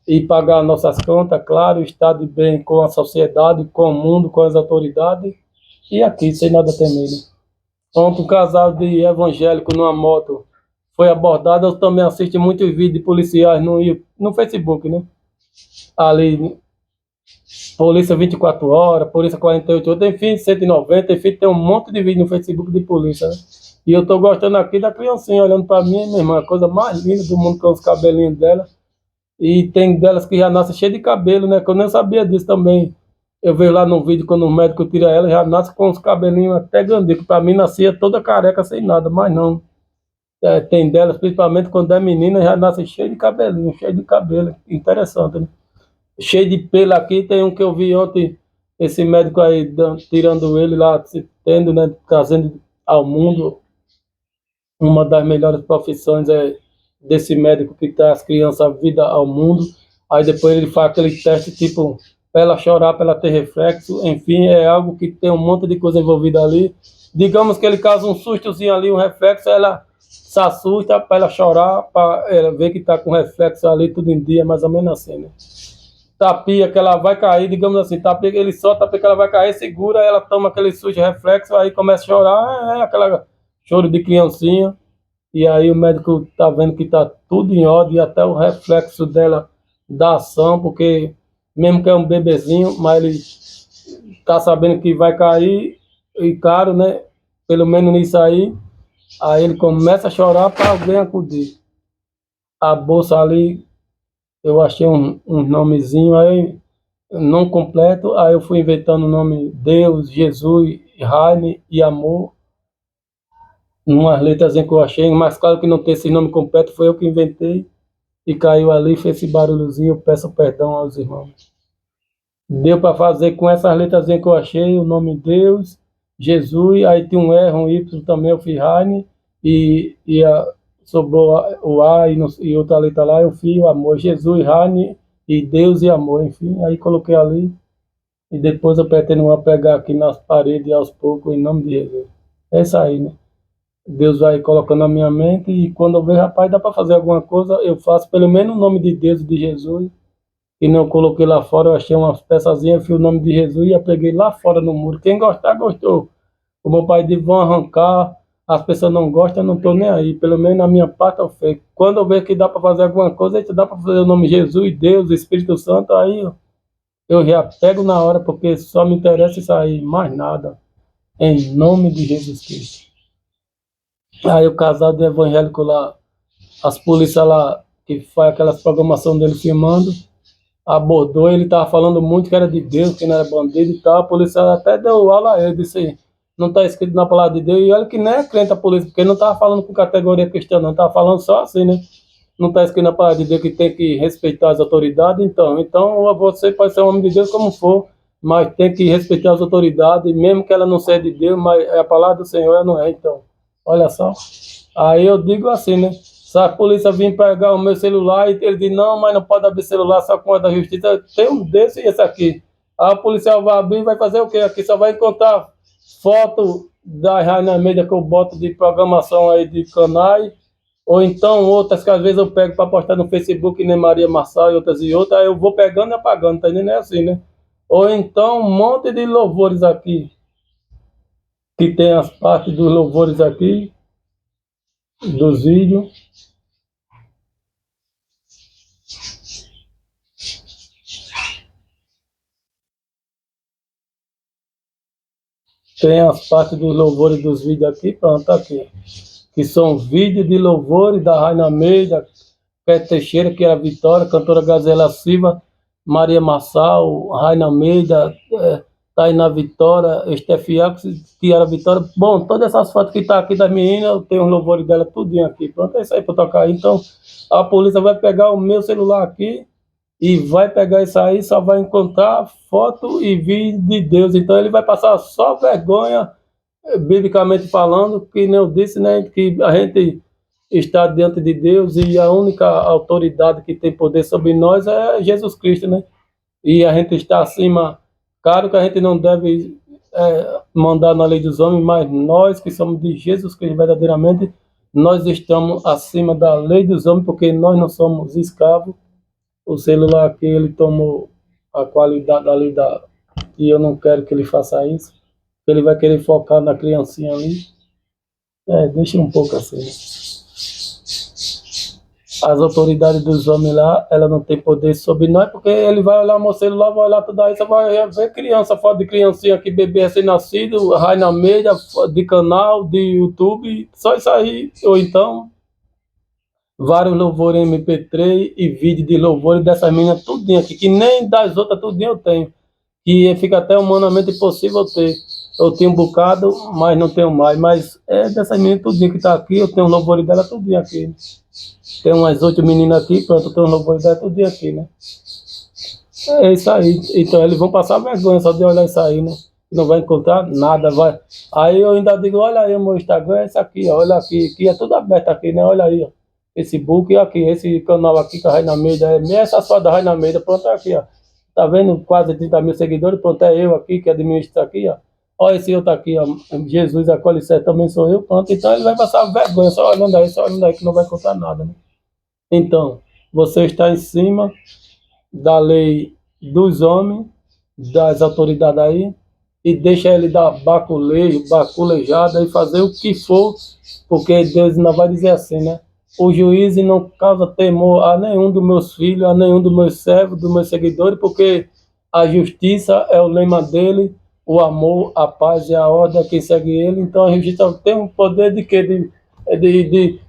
e pagar nossas contas, claro, estar de bem com a sociedade, com o mundo, com as autoridades, e aqui, sem nada temer. Ontem, um casal de evangélico numa moto foi abordado. Eu também assisto muitos vídeos de policiais no Facebook, né? Ali, Polícia 24 horas, Polícia 48 horas, enfim, 190, enfim, tem um monte de vídeo no Facebook de polícia, né? E eu tô gostando aqui da criancinha olhando para mim, minha irmã, a coisa mais linda do mundo com os cabelinhos dela. E tem delas que já nascem cheia de cabelo, né? Que eu nem sabia disso também. Eu vejo lá no vídeo, quando o médico tira ela, já nasce com os cabelinhos até grandinhos. Para mim, nascia toda careca, sem nada, mas não. É, tem delas, principalmente quando é menina, já nasce cheio de cabelinho, cheio de cabelo. Interessante, né? Cheio de pelo aqui. Tem um que eu vi ontem, esse médico aí tirando ele lá, se tendo, né? Trazendo ao mundo. Uma das melhores profissões é desse médico que traz as crianças a vida ao mundo. Aí depois ele faz aquele teste, tipo, para ela chorar, para ela ter reflexo. Enfim, é algo que tem um monte de coisa envolvida ali. Digamos que ele causa um sustozinho ali, um reflexo, ela se assusta para ela chorar, para ela ver que está com reflexo ali, tudo em dia, mais ou menos assim, né? Tapia que ela vai cair, digamos assim, tapia, ele solta, tapia que ela vai cair, segura, ela toma aquele susto reflexo, aí começa a chorar, aquela choro de criancinha. E aí o médico tá vendo que tá tudo em ordem, até o reflexo dela da ação, porque mesmo que é um bebezinho, mas ele tá sabendo que vai cair, e claro, né? Pelo menos nisso aí ele começa a chorar para alguém acudir. A bolsa ali, eu achei um nomezinho aí, não completo, aí eu fui inventando o nome Deus, Jesus, Raine e Amor, umas letras que eu achei, mas claro que não tem esse nome completo, foi eu que inventei, e caiu ali, fez esse barulhozinho, eu peço perdão aos irmãos. Deu para fazer com essas letras que eu achei, o nome Deus, Jesus, aí tem um R, um Y também, eu fiz Raine, sobrou o A e outra letra lá, eu fiz o amor, Jesus, Raine, e Deus e amor, enfim, aí coloquei ali, e depois eu pretendo pegar aqui nas paredes aos poucos, em nome de Jesus. É isso aí, né? Deus vai colocando na minha mente, e quando eu vejo, rapaz, dá para fazer alguma coisa, eu faço pelo menos o nome de Deus e de Jesus, e não coloquei lá fora. Eu achei umas peçazinhas, fiz o nome de Jesus e a preguei lá fora no muro. Quem gostar, gostou. O meu pai disse, vão arrancar, as pessoas não gostam, eu não estou nem aí, pelo menos na minha parte eu fiz. Quando eu vejo que dá para fazer alguma coisa, dá para fazer o nome de Jesus, Deus, Espírito Santo, aí eu já pego na hora, porque só me interessa isso aí, mais nada, em nome de Jesus Cristo. Aí o casal de evangélico lá, as polícias lá, que faz aquelas programações dele filmando, abordou, ele estava falando muito que era de Deus, que não era bandido e tal, a polícia até deu aula a ele, disse, não está escrito na palavra de Deus, e olha que nem é crente a polícia, porque ele não estava falando com categoria cristã, não, estava falando só assim, né? Não está escrito na palavra de Deus que tem que respeitar as autoridades, então você pode ser um homem de Deus como for, mas tem que respeitar as autoridades, mesmo que ela não seja de Deus, mas é a palavra do Senhor, ela não é, então. Olha só. Aí eu digo assim, né? Se a polícia vir pegar o meu celular, e ele diz, não, mas não pode abrir celular só com a da justiça, tem um desse e esse aqui. Aí o policial vai abrir e vai fazer o quê? Aqui só vai encontrar foto da Raina Media que eu boto de programação aí de canais, ou então outras que às vezes eu pego para postar no Facebook, nem Maria Marçal e outras, aí eu vou pegando e apagando, tá entendendo? É assim, né? Ou então um monte de louvores aqui, que tem as partes dos louvores aqui, dos vídeos. Tem as partes dos louvores dos vídeos aqui, pronto, tá aqui. Que são vídeos de louvores da Raina Meida, Pé Teixeira, que era a Vitória, cantora Gazela Silva, Maria Marçal, Raina Meida, Tainá Vitória, Estefiel, que era a Vitória. Bom, todas essas fotos que tá aqui das meninas, eu tenho os louvores dela tudinho aqui. Pronto, é isso aí para tocar aí. Então, a polícia vai pegar o meu celular aqui, e vai pegar isso aí, só vai encontrar foto e vídeo de Deus. Então ele vai passar só vergonha, biblicamente falando, que nem eu disse, né, que a gente está diante de Deus e a única autoridade que tem poder sobre nós é Jesus Cristo, né? E a gente está acima, claro que a gente não deve mandar na lei dos homens, mas nós que somos de Jesus Cristo verdadeiramente, nós estamos acima da lei dos homens, porque nós não somos escravos. O celular aqui, ele tomou a qualidade ali e eu não quero que ele faça isso. Ele vai querer focar na criancinha ali. Deixa um pouco assim, né? As autoridades dos homens lá, ela não tem poder sobre nós, porque ele vai olhar meu celular, vai olhar tudo aí, você vai ver criança, foto de criancinha aqui, bebê recém-nascido, rai na mídia, de canal, de YouTube, só isso aí. Ou então, vários louvores MP3 e vídeo de louvores dessas meninas, tudinho aqui, que nem das outras, tudinho eu tenho. Que fica até humanamente impossível ter. Eu tenho um bocado, mas não tenho mais. Mas é dessas meninas tudinho que tá aqui, eu tenho um louvor dela tudinho aqui. Tem umas 8 meninas aqui, pronto, eu tenho um louvor dela tudinho aqui, né? É isso aí. Então eles vão passar vergonha só de olhar isso aí, né? Não vai encontrar nada, vai. Aí eu ainda digo, olha aí o meu Instagram, é esse aqui, ó, olha aqui, que é tudo aberto aqui, né? Olha aí, ó. Facebook aqui, esse canal aqui que a Raina Meida é essa só da Raina Meida, pronto, é aqui, ó. Tá vendo? Quase 30 mil seguidores, pronto, é eu aqui que administro aqui, ó. Olha esse outro aqui, ó. Jesus, a Colicete também sou eu, pronto. Então ele vai passar vergonha, só olhando aí que não vai contar nada, né? Então, você está em cima da lei dos homens, das autoridades aí, e deixa ele dar baculejo, baculejada e fazer o que for, porque Deus não vai dizer assim, né? O juiz não causa temor a nenhum dos meus filhos, a nenhum dos meus servos, dos meus seguidores, porque a justiça é o lema dele, o amor, a paz e a ordem é quem segue ele. Então a justiça tem um poder de quê?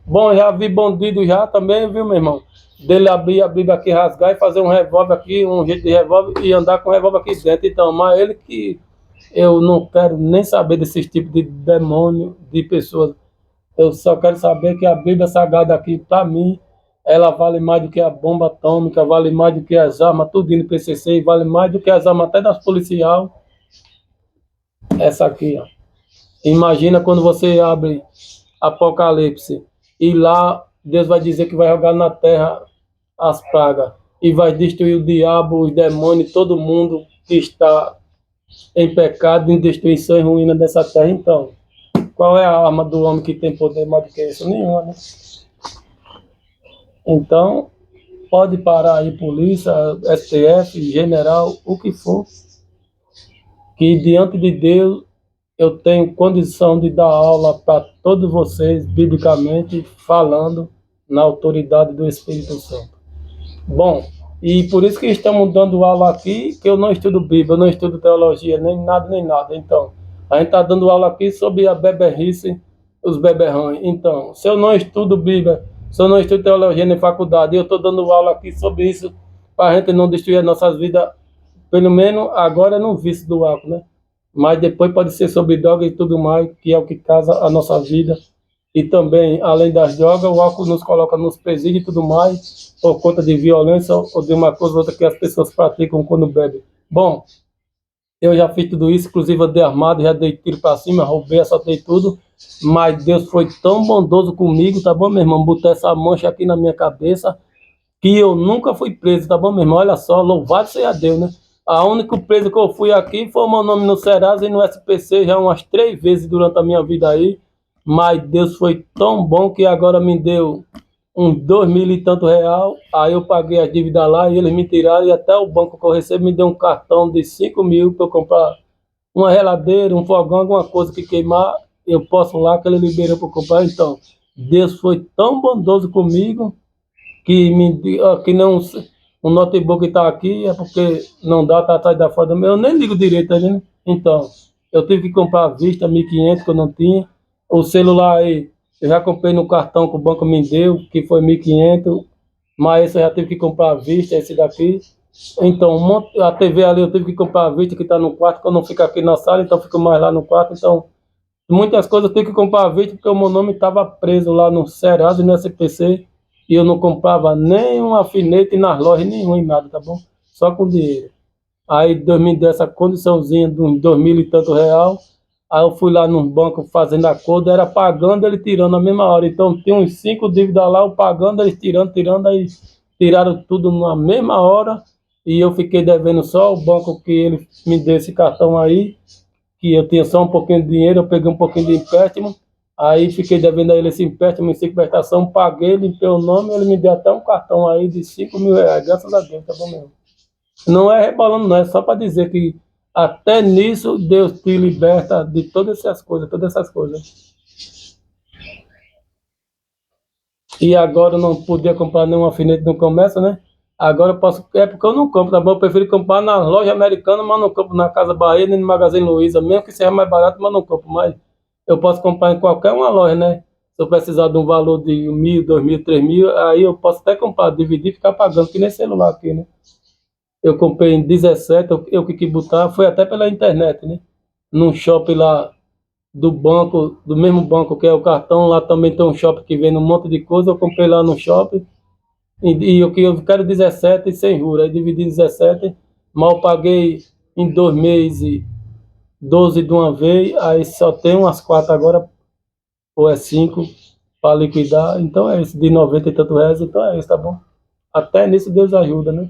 Bom, já vi bandido já também, viu, meu irmão? Dele abrir a Bíblia aqui, rasgar e fazer um revólver aqui, um jeito de revólver e andar com o revólver aqui dentro. Então, mas ele que eu não quero nem saber desses tipos de demônio, de pessoas. Eu só quero saber que a Bíblia Sagrada aqui, para mim, ela vale mais do que a bomba atômica, vale mais do que as armas, tudo indo PCC, vale mais do que as armas até das policial. Essa aqui, ó. Imagina quando você abre Apocalipse e lá Deus vai dizer que vai jogar na terra as pragas e vai destruir o diabo, os demônios, todo mundo que está em pecado, em destruição e ruína dessa terra. Então, qual é a arma do homem que tem poder mais do que isso? Nenhuma, né? Então, pode parar aí polícia, STF, general, o que for, que diante de Deus eu tenho condição de dar aula para todos vocês, biblicamente, falando na autoridade do Espírito Santo. Bom, e por isso que estamos dando aula aqui, que eu não estudo Bíblia, eu não estudo teologia, nem nada, nem nada. Então, a gente está dando aula aqui sobre a beberrice, os beberrões. Então, se eu não estudo Bíblia, se eu não estudo teologia nem faculdade, eu estou dando aula aqui sobre isso, para a gente não destruir as nossas vidas, pelo menos agora no vício do álcool, né? Mas depois pode ser sobre droga e tudo mais, que é o que casa a nossa vida. E também, além das drogas, o álcool nos coloca nos presídios e tudo mais, por conta de violência ou de uma coisa ou outra que as pessoas praticam quando bebem. Bom, eu já fiz tudo isso, inclusive eu dei armado, já dei tiro para cima, roubei, assaltei tudo, mas Deus foi tão bondoso comigo, tá bom, meu irmão? Botou essa mancha aqui na minha cabeça, que eu nunca fui preso, tá bom, meu irmão? Olha só, louvado seja Deus, né? A única presa que eu fui aqui foi o meu nome no Serasa e no SPC já umas 3 vezes durante a minha vida aí. Mas Deus foi tão bom que agora me deu uns 2.000 e tanto real. Aí eu paguei as dívidas lá e eles me tiraram. E até o banco que eu recebo me deu um cartão de 5.000 para eu comprar uma geladeira, um fogão, alguma coisa que queimar. Eu posso lá que ele liberou para comprar. Então, Deus foi tão bondoso comigo que que não o notebook está aqui é porque não dá, tá atrás da foto do meu, eu nem ligo direito, tá vendo? Então, eu tive que comprar à vista 1.500 que eu não tinha. O celular aí, eu já comprei no cartão que o banco me deu, que foi 1.500, mas esse eu já tive que comprar à vista, esse daqui. Então, a TV ali eu tive que comprar à vista, que está no quarto, que eu não fico aqui na sala, então eu fico mais lá no quarto. Então, muitas coisas eu tive que comprar à vista, porque o meu nome estava preso lá no Serasa e no SPC, e eu não comprava nem um alfinete nas lojas, nenhum, em nada, tá bom? Só com dinheiro. Aí Deus me deu essa condiçãozinha de uns 2.000 e tanto real. Aí eu fui lá no banco fazendo acordo, era pagando, ele tirando na mesma hora. Então tinha uns 5 dívidas lá, eu pagando, eles tirando, aí tiraram tudo na mesma hora. E eu fiquei devendo só o banco que ele me deu esse cartão aí. que eu tinha só um pouquinho de dinheiro, eu peguei um pouquinho de empréstimo, aí fiquei devendo a ele esse empréstimo em 5 prestação, paguei, limpei o nome, ele me deu até um cartão aí de R$ 5.000, graças a Deus, tá bom mesmo. Não é rebolando, não, é só para dizer que até nisso Deus te liberta de todas essas coisas, todas essas coisas. E agora eu não podia comprar nenhum alfinete no comércio, né? Agora eu posso, é porque eu não compro, tá bom? Eu prefiro comprar na loja americana, mas não compro na Casa Bahia nem no Magazine Luiza, mesmo que seja mais barato, mas não compro mais. Eu posso comprar em qualquer uma loja, né? Se eu precisar de um valor de 1.000, 2.000, 3.000, aí eu posso até comprar, dividir e ficar pagando, que nem celular aqui, né? Eu comprei em 17, eu que quis botar, foi até pela internet, né? Num shopping lá do banco, do mesmo banco que é o cartão, lá também tem um shopping que vende um monte de coisa, eu comprei lá no shopping, e eu quero 17 sem juros, aí dividi 17, mal paguei em 2 meses, 12 de uma vez, aí só tem umas 4 agora, ou é 5 para liquidar, então é isso, de 90 e tantos reais, então é isso, tá bom? Até nisso Deus ajuda, né?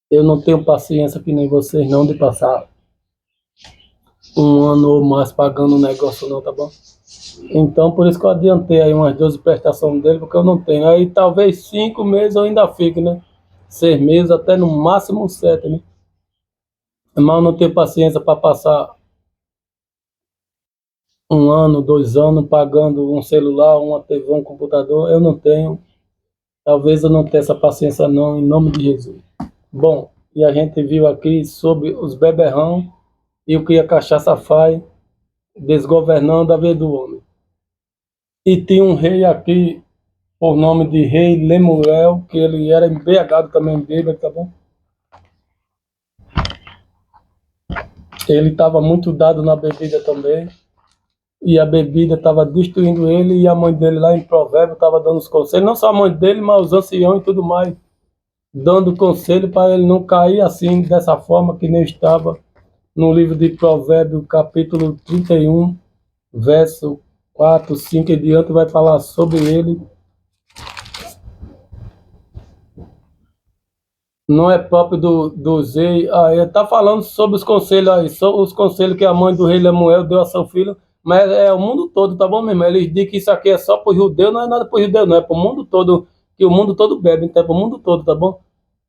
Eu não tenho paciência que nem vocês não de passar um ano ou mais pagando um negócio não, tá bom? Então, por isso que eu adiantei aí umas 12 prestações dele, porque eu não tenho. Aí talvez 5 meses eu ainda fique, né? 6 meses, até no máximo 7, né? Mas eu não tenho paciência para passar um ano, 2 anos pagando um celular, uma TV, um computador. Eu não tenho. Talvez eu não tenha essa paciência não, em nome de Jesus. Bom, e a gente viu aqui sobre os beberrão e o que a cachaça faz, desgovernando a vida do homem. E tinha um rei aqui, por nome de rei Lemuel, que ele era embriagado também, bêbado, tá bom? Ele estava muito dado na bebida também, e a bebida estava destruindo ele, e a mãe dele lá em Provérbio estava dando os conselhos, não só a mãe dele, mas os anciãos e tudo mais, dando conselho para ele não cair assim, dessa forma que nem estava no livro de Provérbio, capítulo 31, verso 4, 5 e diante, vai falar sobre ele. Não é próprio do Zé. Ah, ele está falando sobre os conselhos aí, sobre os conselhos que a mãe do rei Lemuel deu a seu filho, mas é o mundo todo, tá bom mesmo? Eles dizem que isso aqui é só para o judeu, não é nada para o judeu, não, é para o mundo todo, que o mundo todo bebe, então é para o mundo todo, tá bom?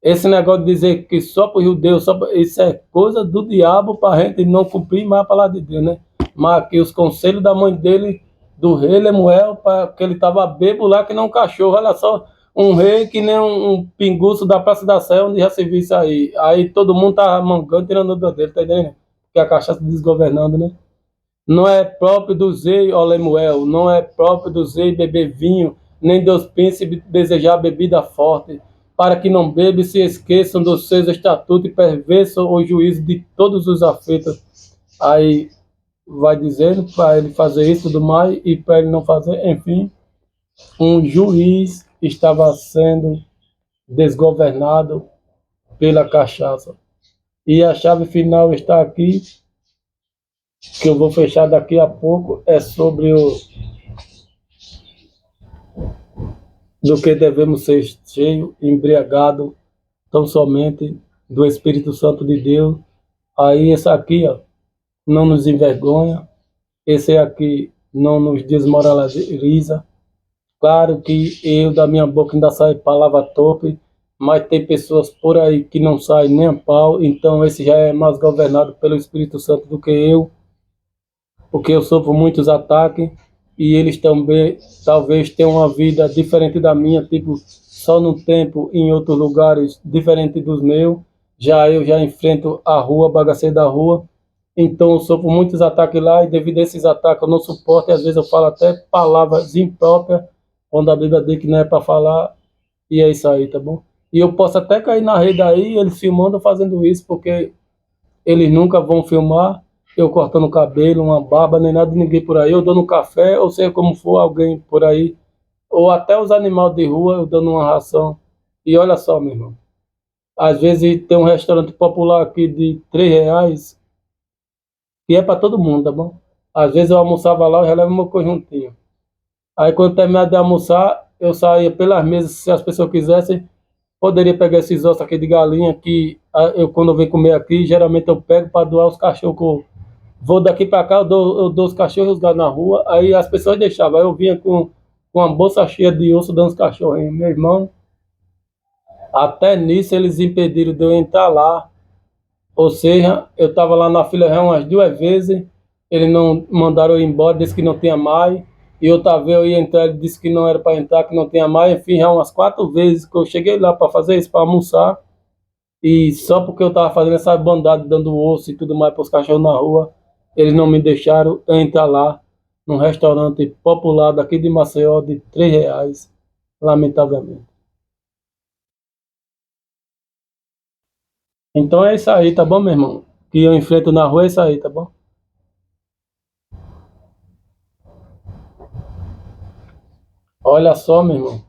Esse negócio de dizer que só para o judeu, isso é coisa do diabo para a gente não cumprir mais a palavra de Deus, né? Mas que os conselhos da mãe dele, do rei Lemuel, para que ele estava bêbado lá, que não um cachorro, olha só, um rei que nem um pinguço da Praça da Sé, onde já se viu isso aí. Aí todo mundo tá mangando, tirando o dedo dele, tá entendendo? Porque a cachaça desgovernando, né? Não é próprio do Zei, ó Lemuel, não é próprio do Zei beber vinho, nem dos príncipes desejar bebida forte, para que não bebam e se esqueçam dos seus estatutos e perverçam o juízo de todos os afetos. Aí vai dizendo para ele fazer isso e tudo mais, e para ele não fazer, enfim, um juiz estava sendo desgovernado pela cachaça. E a chave final está aqui, que eu vou fechar daqui a pouco, é sobre o do que devemos ser cheio, embriagado, tão somente do Espírito Santo de Deus. Aí esse aqui, ó, não nos envergonha, esse aqui não nos desmoraliza. Claro que eu da minha boca ainda sai palavra torpe, mas tem pessoas por aí que não saem nem a pau, então esse já é mais governado pelo Espírito Santo do que eu, porque eu sofro muitos ataques e eles também talvez tenham uma vida diferente da minha, tipo, só no tempo em outros lugares diferente dos meus. Já eu já enfrento a rua, bagaceiro da rua, então eu sofro muitos ataques lá e devido a esses ataques eu não suporto e às vezes eu falo até palavras impróprias, quando a Bíblia diz que não é para falar, e é isso aí, tá bom? E eu posso até cair na rede aí, eles filmando fazendo isso, porque eles nunca vão filmar eu cortando o cabelo, uma barba, nem nada de ninguém por aí, eu dando um café, ou seja como for, alguém por aí, ou até os animais de rua, eu dando uma ração. E olha só, meu irmão, às vezes tem um restaurante popular aqui de R$ 3, que é para todo mundo, tá bom? Às vezes eu almoçava lá, eu já levo meu conjuntinho. Aí quando terminar de almoçar, eu saía pelas mesas, se as pessoas quisessem, poderia pegar esses ossos aqui de galinha que eu, quando eu venho comer aqui, geralmente eu pego para doar os cachorros. Que eu vou daqui para cá, eu dou os cachorros e os gatos na rua, aí as pessoas deixavam. Aí eu vinha com uma bolsa cheia de osso dando os cachorrinhos. Meu irmão, até nisso eles impediram de eu entrar lá. Ou seja, eu estava lá na fila já umas 2 vezes, eles não mandaram eu ir embora, disse que não tinha mais. E outra vez eu ia entrar, ele disse que não era para entrar, que não tinha mais. Enfim, já umas 4 vezes que eu cheguei lá para fazer isso, para almoçar. E só porque eu estava fazendo essa bandada, dando osso e tudo mais para os cachorros na rua, eles não me deixaram entrar lá, num restaurante popular daqui de Maceió, de R$ 3, lamentavelmente. Então é isso aí, tá bom, meu irmão? Que eu enfrento na rua é isso aí, tá bom? Olha só, meu irmão.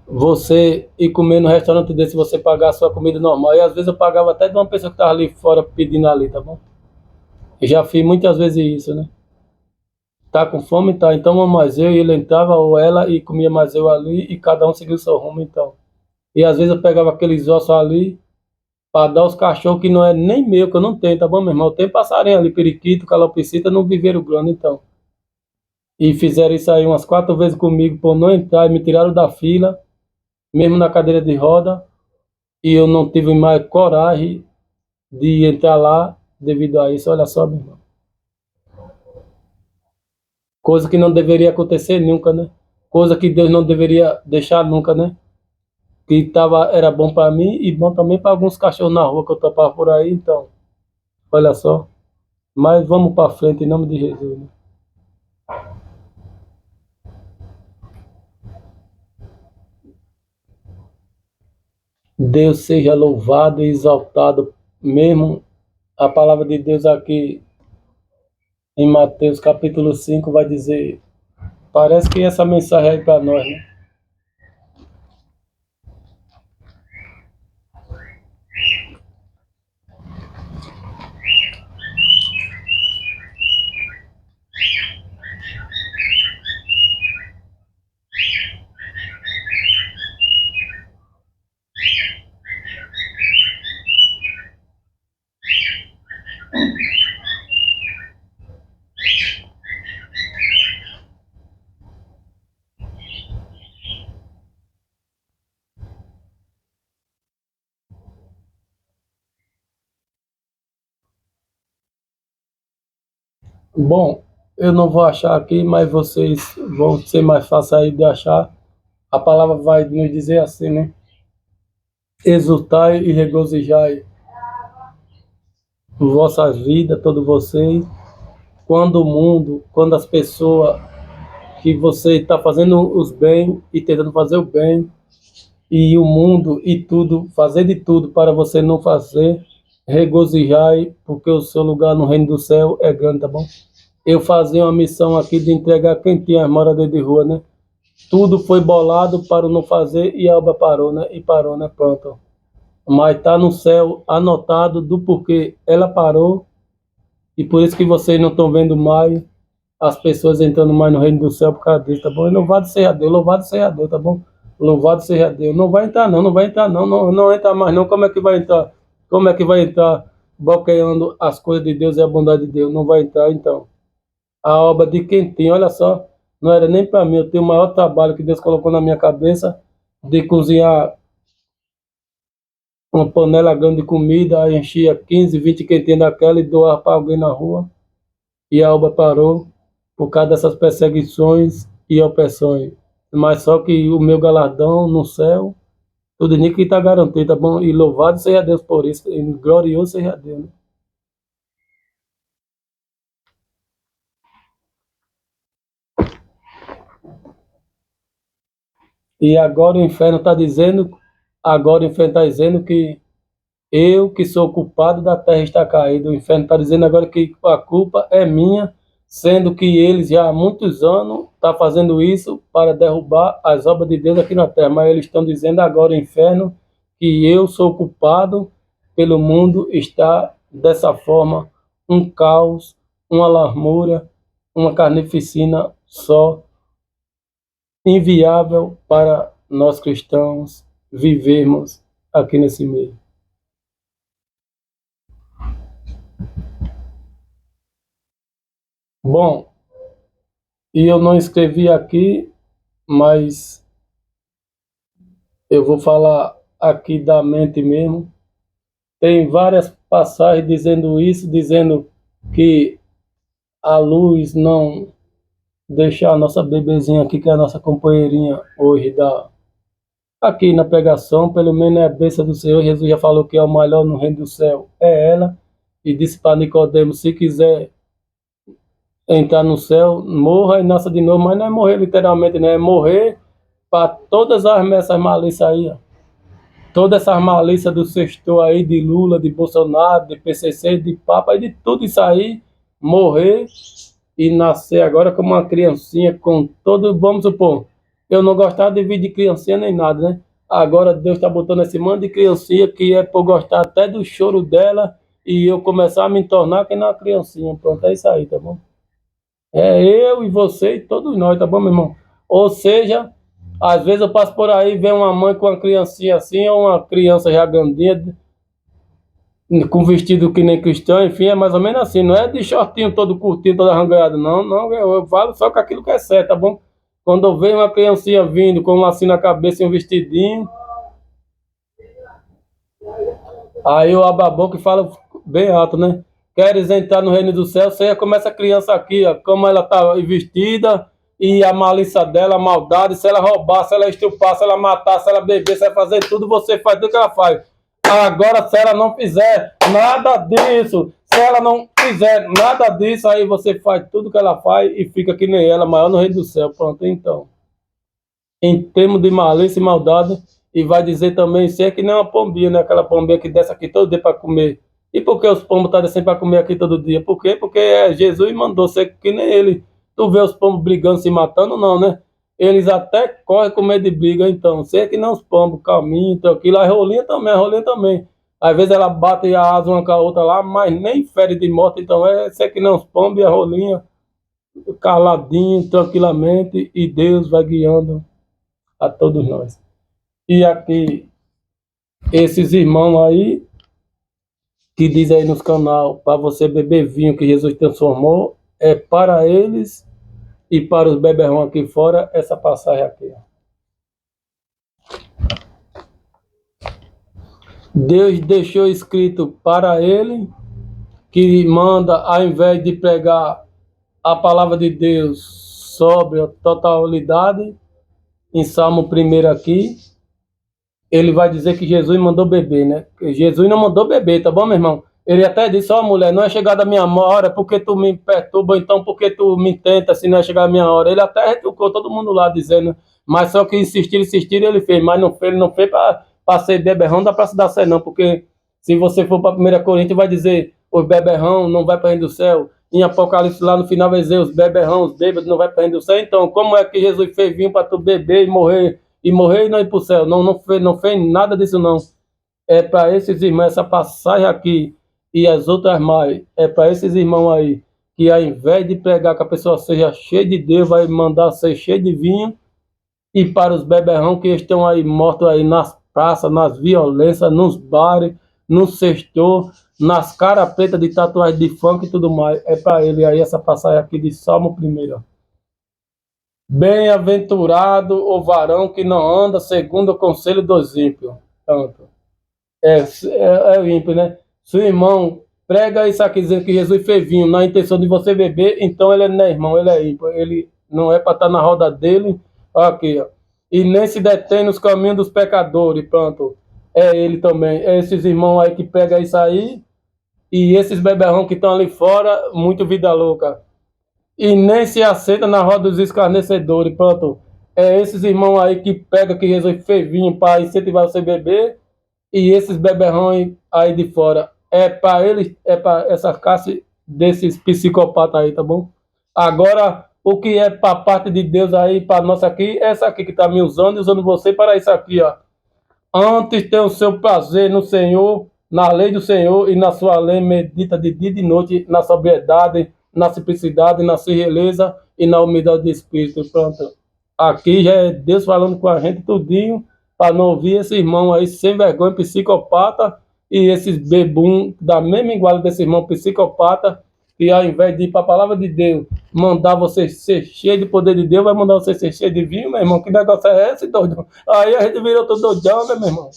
Você ir comer no restaurante desse, você pagar a sua comida normal. E às vezes eu pagava até de uma pessoa que estava ali fora pedindo ali, tá bom? Eu já fiz muitas vezes isso, né? Tá com fome? Tá. Então vamos mais eu e ele entrava, ou ela, e comia mais eu ali, e cada um seguia o seu rumo, então. E às vezes eu pegava aqueles ossos ali para dar aos cachorros que não é nem meu, que eu não tenho, tá bom, meu irmão? Tem passarinho ali, periquito, calopsita, no viveiro grande, então. E fizeram isso aí umas 4 vezes comigo por não entrar, e me tiraram da fila, mesmo na cadeira de roda, e eu não tive mais coragem de entrar lá devido a isso. Olha só, meu irmão. Coisa que não deveria acontecer nunca, né? Coisa que Deus não deveria deixar nunca, né? Que era bom para mim e bom também para alguns cachorros na rua que eu topava por aí, então, olha só. Mas vamos para frente em nome de Jesus, né? Deus seja louvado e exaltado, mesmo a palavra de Deus aqui em Mateus capítulo 5 vai dizer, parece que essa mensagem é para nós, né? Bom, eu não vou achar aqui, mas vocês vão ser mais fácil aí de achar. A palavra vai nos dizer assim, né? Exultai e regozijai vossas vidas, todos vocês, quando o mundo, quando as pessoas que você está fazendo os bem e tentando fazer o bem, e o mundo e tudo, fazer de tudo para você não fazer, regozijai, porque o seu lugar no reino do céu é grande, tá bom? Eu fazia uma missão aqui de entregar quem tinha as moradores de rua, né? Tudo foi bolado para não fazer e a obra parou, né? E parou, né? Pronto. Mas tá no céu anotado do porquê ela parou e por isso que vocês não estão vendo mais as pessoas entrando mais no reino do céu por causa disso, tá bom? E louvado seja Deus, tá bom? Louvado seja Deus. Não vai entrar não, não vai entrar não, não, não entra mais não. Como é que vai entrar? Como é que vai entrar bloqueando as coisas de Deus e a bondade de Deus? Não vai entrar então. A obra de quem tem, olha só, não era nem para mim, eu tenho o maior trabalho que Deus colocou na minha cabeça de cozinhar uma panela grande de comida, aí enchia 15, 20 quentinhas daquela e doava para alguém na rua. E a obra parou por causa dessas perseguições e opressões. Mas só que o meu galardão no céu, tudo nisso que está garantido, tá bom? E louvado seja Deus por isso, e glorioso seja Deus, né? E agora o inferno está dizendo, agora o inferno está dizendo que eu que sou culpado da terra estar caída. O inferno está dizendo agora que a culpa é minha, sendo que eles já há muitos anos estão fazendo isso para derrubar as obras de Deus aqui na terra. Mas eles estão dizendo agora, o inferno, que eu sou culpado pelo mundo estar dessa forma, um caos, uma larmúria, uma carnificina só, inviável para nós cristãos, vivermos aqui nesse meio. Bom, e eu não escrevi aqui, mas eu vou falar aqui da mente mesmo. Tem várias passagens dizendo isso, dizendo que a luz não deixar a nossa bebezinha aqui, que é a nossa companheirinha hoje aqui na pregação, pelo menos é a bênção do Senhor. Jesus já falou que é o maior no reino do céu, é ela, e disse para Nicodemo, se quiser entrar no céu, morra e nasça de novo, mas não é morrer literalmente, né? É morrer para todas essas malícias aí, ó. Todas essas malícias do sextor aí, de Lula, de Bolsonaro, de PCC, de Papa, e de tudo isso aí, morrer e nascer agora como uma criancinha, com todo, vamos supor, eu não gostava de vir de criancinha nem nada, né? Agora Deus está botando esse monte de criancinha que é por gostar até do choro dela e eu começar a me tornar que não é uma criancinha. Pronto, é isso aí, tá bom? É eu e você e todos nós, tá bom, meu irmão? Ou seja, às vezes eu passo por aí e vejo uma mãe com uma criancinha assim, ou uma criança já grandinha, com vestido que nem cristão, enfim, é mais ou menos assim. Não é de shortinho todo curtinho, todo arranhado, não. Não, eu falo só com aquilo que é certo, tá bom? Quando eu vejo uma criancinha vindo com um lacinho na cabeça e um vestidinho, aí eu abro a boca e falo bem alto, né? Queres entrar no reino do céu? Você começa a criança aqui, ó, como ela tá vestida e a malícia dela, a maldade. Se ela roubar, se ela estuprar, se ela matar, se ela beber, se ela fazer tudo, você faz tudo que ela faz. Agora, se ela não fizer nada disso, se ela não fizer nada disso, aí você faz tudo que ela faz e fica que nem ela, maior no reino do céu. Pronto, então. Em termos de malícia e maldade, e vai dizer também, se é que nem uma pombinha, né? Aquela pombinha que desce aqui todo dia para comer. E por que os pombos estão descendo para comer aqui todo dia? Por quê? Porque Jesus mandou ser que nem ele. Tu vê os pombos brigando, se matando, não, né? Eles até correm com medo de briga, então. Se é que não os pombos, calminho, tranquilo. A rolinha também. Às vezes ela bate a asa uma com a outra lá, mas nem fere de morte, então se é que não os pombos e a rolinha, caladinho, tranquilamente, e Deus vai guiando a todos nós. E aqui, esses irmãos aí, que diz aí nos canal, para você beber vinho que Jesus transformou, é para eles e para os beberrão aqui fora, essa passagem aqui. Deus deixou escrito para ele, que manda, ao invés de pregar a palavra de Deus sobre a totalidade, em Salmo 1 aqui, ele vai dizer que Jesus mandou beber, né? Jesus não mandou beber, tá bom, meu irmão? Ele até disse, ó, mulher, não é chegada a minha hora, porque tu me perturba, então porque tu me tenta, se não é chegar a minha hora. Ele até retrucou todo mundo lá, dizendo, mas só que insistir, ele fez, mas ele não fez para ser beberrão, não dá para se dar certo não, porque se você for para 1 Coríntios, vai dizer, os beberrão não vai para o reino do céu. Em Apocalipse, lá no final, vai dizer, os beberrão, os bêbados não vai para o reino do céu. Então, como é que Jesus fez vinho para tu beber e morrer e não ir para o céu? Não fez nada disso, não. É para esses irmãos, essa passagem aqui e as outras mais, é para esses irmãos aí, que ao invés de pregar que a pessoa seja cheia de Deus, vai mandar ser cheia de vinho, e para os beberrão que estão aí mortos aí nas praças, nas violências, nos bares, no sextor, nas caras pretas de tatuagem de funk e tudo mais, é para ele aí essa passagem aqui de Salmo 1. Bem-aventurado o varão que não anda segundo o conselho dos ímpios. Tanto. É o ímpio, né? Se o irmão prega isso aqui dizendo que Jesus fez vinho na intenção de você beber, então ele não é irmão, ele é ímpio. Ele não é para estar na roda dele. Aqui, ó. E nem se detém nos caminhos dos pecadores. Pronto. É ele também. É esses irmãos aí que pregam isso aí. E esses beberrão que estão ali fora, muito vida louca. E nem se aceita na roda dos escarnecedores. Pronto. É esses irmãos aí que pegam que Jesus fez vinho para incentivar você a beber. E esses beberrões aí de fora, é para eles, é para essa classe desses psicopatas aí, tá bom? Agora, o que é para parte de Deus aí, para nós aqui, é essa aqui que está me usando e usando você para isso aqui, ó. Antes tem o seu prazer no Senhor, na lei do Senhor e na sua lei medita de dia e de noite, na sobriedade, na simplicidade, na singeleza e na humildade de espírito. Pronto. Aqui já é Deus falando com a gente tudinho, para não ouvir esse irmão aí sem vergonha, psicopata, e esses bebum da mesma igual desse irmão psicopata, que ao invés de ir para a palavra de Deus, mandar você ser cheio de poder de Deus, vai mandar você ser cheio de vinho, meu irmão. Que negócio é esse, doido? Aí a gente virou todo doidão, né, meu irmão?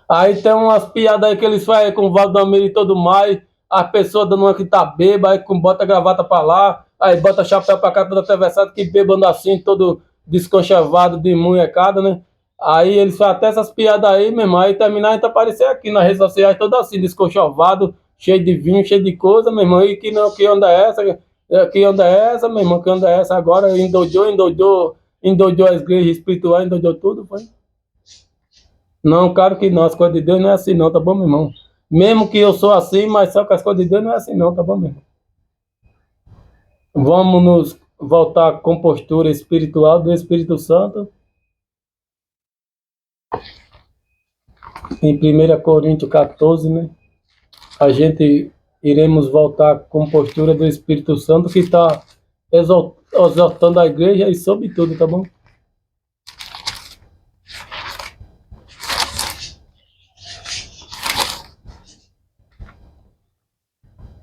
Aí tem umas piadas aí que eles fazem com o Valdomiro e tudo mais, as pessoas dando uma que tá bêbada, aí bota a gravata pra lá, aí bota chapéu pra cá, todo atravessado, que bêbado assim, todo desconchavado de munhecada, né? Aí eles fazem até essas piadas aí, meu irmão, aí terminar a gente aparecer aqui nas redes sociais, todo assim, desconchavado, cheio de vinho, cheio de coisa, meu irmão, e que, não, que onda é essa? Que onda é essa, meu irmão? Que onda é essa agora? Endoidou as igrejas espirituais, endoidou tudo, foi? Não, claro que não, as coisas de Deus não é assim não, tá bom, meu irmão? Mesmo que eu sou assim, mas só que as coisas de Deus não é assim não, tá bom, meu irmão? Vamos nos voltar à compostura espiritual do Espírito Santo, em 1 Coríntios 14, né? A gente iremos voltar à compostura do Espírito Santo que está exaltando a igreja e sobre tudo, tá bom?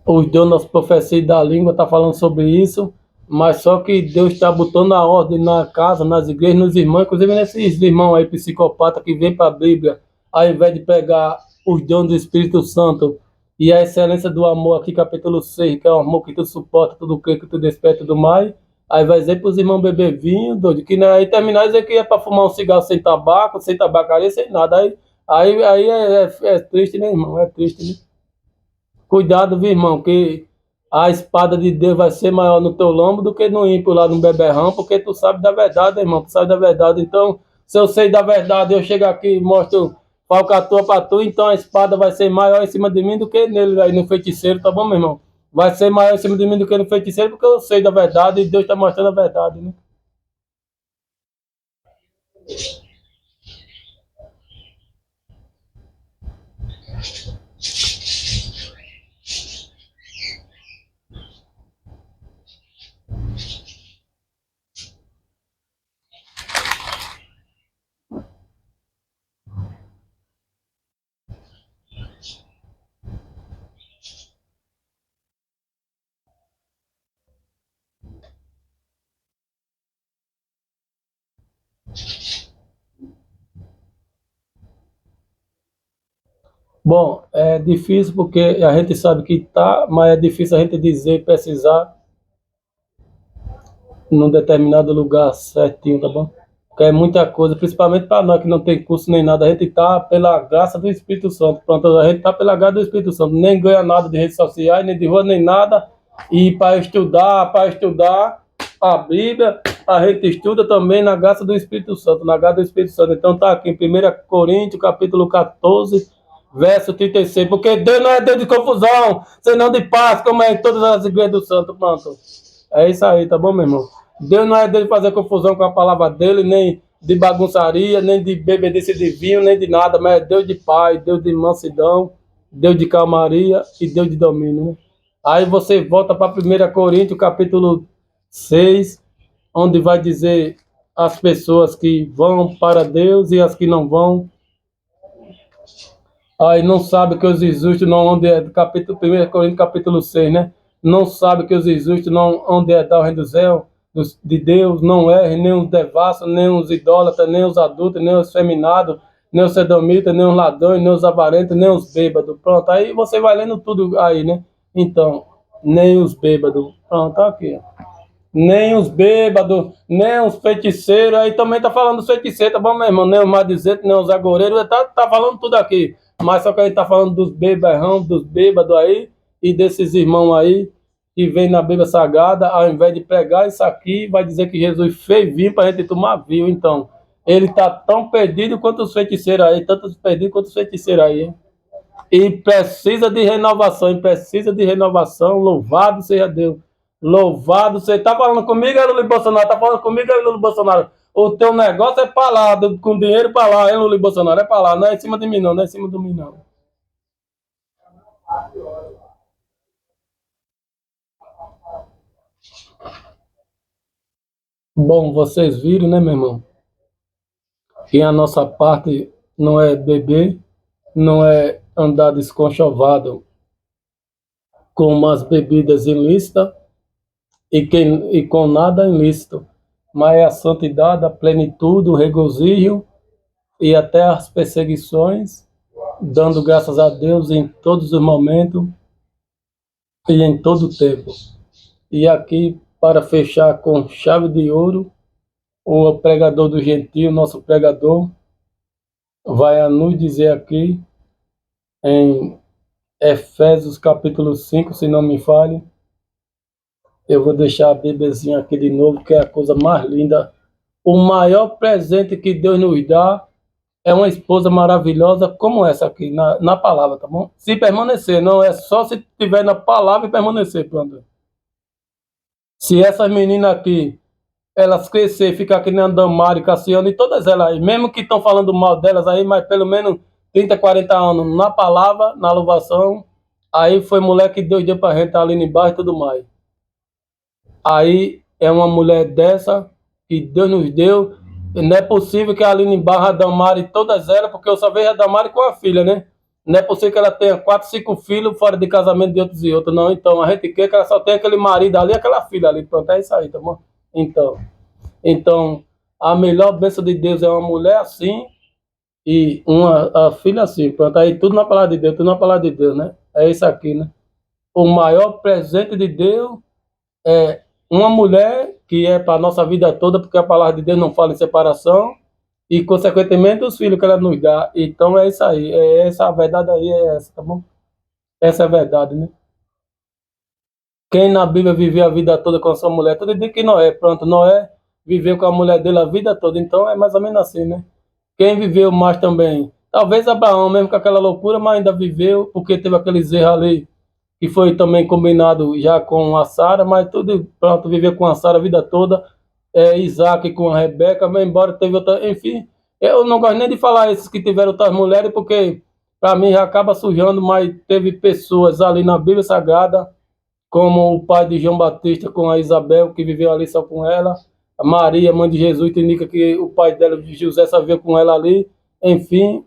Os dons das profecias da língua está falando sobre isso, mas só que Deus está botando a ordem na casa, nas igrejas, nos irmãos, inclusive nesses irmãos aí psicopatas que vêm para a Bíblia, ao invés de pegar os dons do Espírito Santo e a excelência do amor, aqui capítulo 6, que é o amor que tudo suporta, tudo crê, que tudo desperta e tudo mais, aí vai dizer para os irmãos beber vinho, doido, que aí terminar dizer que é para fumar um cigarro sem tabaco, sem tabacaria, sem nada, aí é triste, né, irmão? É triste, né? Cuidado, viu, irmão, que a espada de Deus vai ser maior no teu lombo do que no ímpio lá no beberrão, porque tu sabe da verdade, irmão, tu sabe da verdade. Então, se eu sei da verdade, eu chego aqui e mostro falcatrua pra tu, então a espada vai ser maior em cima de mim do que nele aí no feiticeiro, tá bom, meu irmão? Vai ser maior em cima de mim do que no feiticeiro, porque eu sei da verdade e Deus tá mostrando a verdade, né? Bom, é difícil porque a gente sabe que tá, mas é difícil a gente dizer, precisar num determinado lugar certinho, tá bom? Porque é muita coisa, principalmente para nós que não tem curso nem nada, a gente tá pela graça do Espírito Santo. Pronto, a gente tá pela graça do Espírito Santo, nem ganha nada de redes sociais, nem de rua, nem nada. E para estudar a Bíblia, a gente estuda também na graça do Espírito Santo, na graça do Espírito Santo. Então tá aqui em 1 Coríntios, capítulo 14, verso 36. Porque Deus não é Deus de confusão, senão de paz, como é em todas as igrejas do santo. Pronto. É isso aí, tá bom, meu irmão? Deus não é dele fazer confusão com a palavra dele, nem de bagunçaria, nem de bebedice de vinho, nem de nada, mas é Deus de paz, Deus de mansidão, Deus de calmaria e Deus de domínio, né? Aí você volta para 1 Coríntios, capítulo 6, onde vai dizer as pessoas que vão para Deus e as que não vão. Aí não sabe que os injustos não onde é, capítulo 1 Coríntios capítulo 6, né? Não sabe que os injustos não onde é dar o reino do céu, de Deus, não erre, nem os devassos, nem os idólatras, nem os adultos, nem os feminados, nem os sedomitas, nem os ladrões, nem os avarentos, nem os bêbados. Pronto, aí você vai lendo tudo aí, né? Então, nem os bêbados. Pronto, tá aqui, ó. Nem os bêbados, nem os feiticeiros, aí também tá falando dos feiticeiros, tá bom, meu irmão? Nem os maldizeres, nem os agoreiros, tá falando tudo aqui. Mas só que a gente tá falando dos beberrão, dos bêbados aí, e desses irmãos aí, que vem na Bíblia Sagrada, ao invés de pregar isso aqui, vai dizer que Jesus fez vinho pra gente tomar vinho, então. Ele tá tão perdido quanto os feiticeiros aí, tantos perdidos quanto os feiticeiros aí, hein? E precisa de renovação, e precisa de renovação. Louvado seja Deus. Louvado seja. Tá falando comigo, é Lula Bolsonaro? Tá falando comigo, é Lula Bolsonaro? O teu negócio é pra lá, com dinheiro pra lá, é Lula Bolsonaro? É pra lá, não é em cima de mim, não, não é em cima de mim, não. Bom, vocês viram, né, meu irmão? que a nossa parte não é beber, não é andar desconchovado com umas bebidas ilícitas e com nada ilícito, mas é a santidade, a plenitude, o regozijo e até as perseguições, dando graças a Deus em todos os momentos e em todo o tempo. E aqui, para fechar com chave de ouro, o pregador do Gentil, nosso pregador, vai a nos dizer aqui em Efésios capítulo 5, se não me falhe. Eu vou deixar a Bíbliazinha aqui de novo, que é a coisa mais linda. O maior presente que Deus nos dá é uma esposa maravilhosa como essa aqui, na palavra, tá bom? Se permanecer, não é só se tiver na palavra e permanecer, pronto. Se essas meninas aqui, elas crescer, ficar que nem a Damari, Cassiano e todas elas aí, mesmo que estão falando mal delas aí, mas pelo menos 30, 40 anos na palavra, na louvação, aí foi mulher que Deus deu pra gente ali embaixo e tudo mais. Aí é uma mulher dessa que Deus nos deu. Não é possível que a Aline Barra, a Damari, todas elas, porque eu só vejo a Damari com a filha, né? Não é possível que ela tenha 4, 5 filhos fora de casamento de outros e outros, não. Então a gente quer que ela só tenha aquele marido ali, aquela filha ali. Pronto, é isso aí, tá bom? Então a melhor bênção de Deus é uma mulher assim e a filha assim. Pronto, aí tudo na palavra de Deus, tudo na palavra de Deus, né? É isso aqui, né? O maior presente de Deus é uma mulher que é para a nossa vida toda, porque a palavra de Deus não fala em separação, e, consequentemente, os filhos que ela nos dá. Então, é isso aí. É essa a verdade aí, é essa, tá bom? Essa é a verdade, né? Quem na Bíblia viveu a vida toda com a sua mulher, tudo diz que Noé, pronto, Noé viveu com a mulher dele a vida toda, então é mais ou menos assim, né? Quem viveu mais também? Talvez Abraão, mesmo com aquela loucura, mas ainda viveu, porque teve aqueles erros ali que foi também combinado já com a Sara, mas tudo pronto, viveu com a Sara a vida toda, Isaac com a Rebeca, mas embora teve outra, enfim, eu não gosto nem de falar esses que tiveram outras mulheres, porque para mim já acaba sujando, mas teve pessoas ali na Bíblia Sagrada, como o pai de João Batista com a Isabel, que viveu ali só com ela, a Maria, mãe de Jesus, que indica que o pai dela, José, só viveu com ela ali, enfim,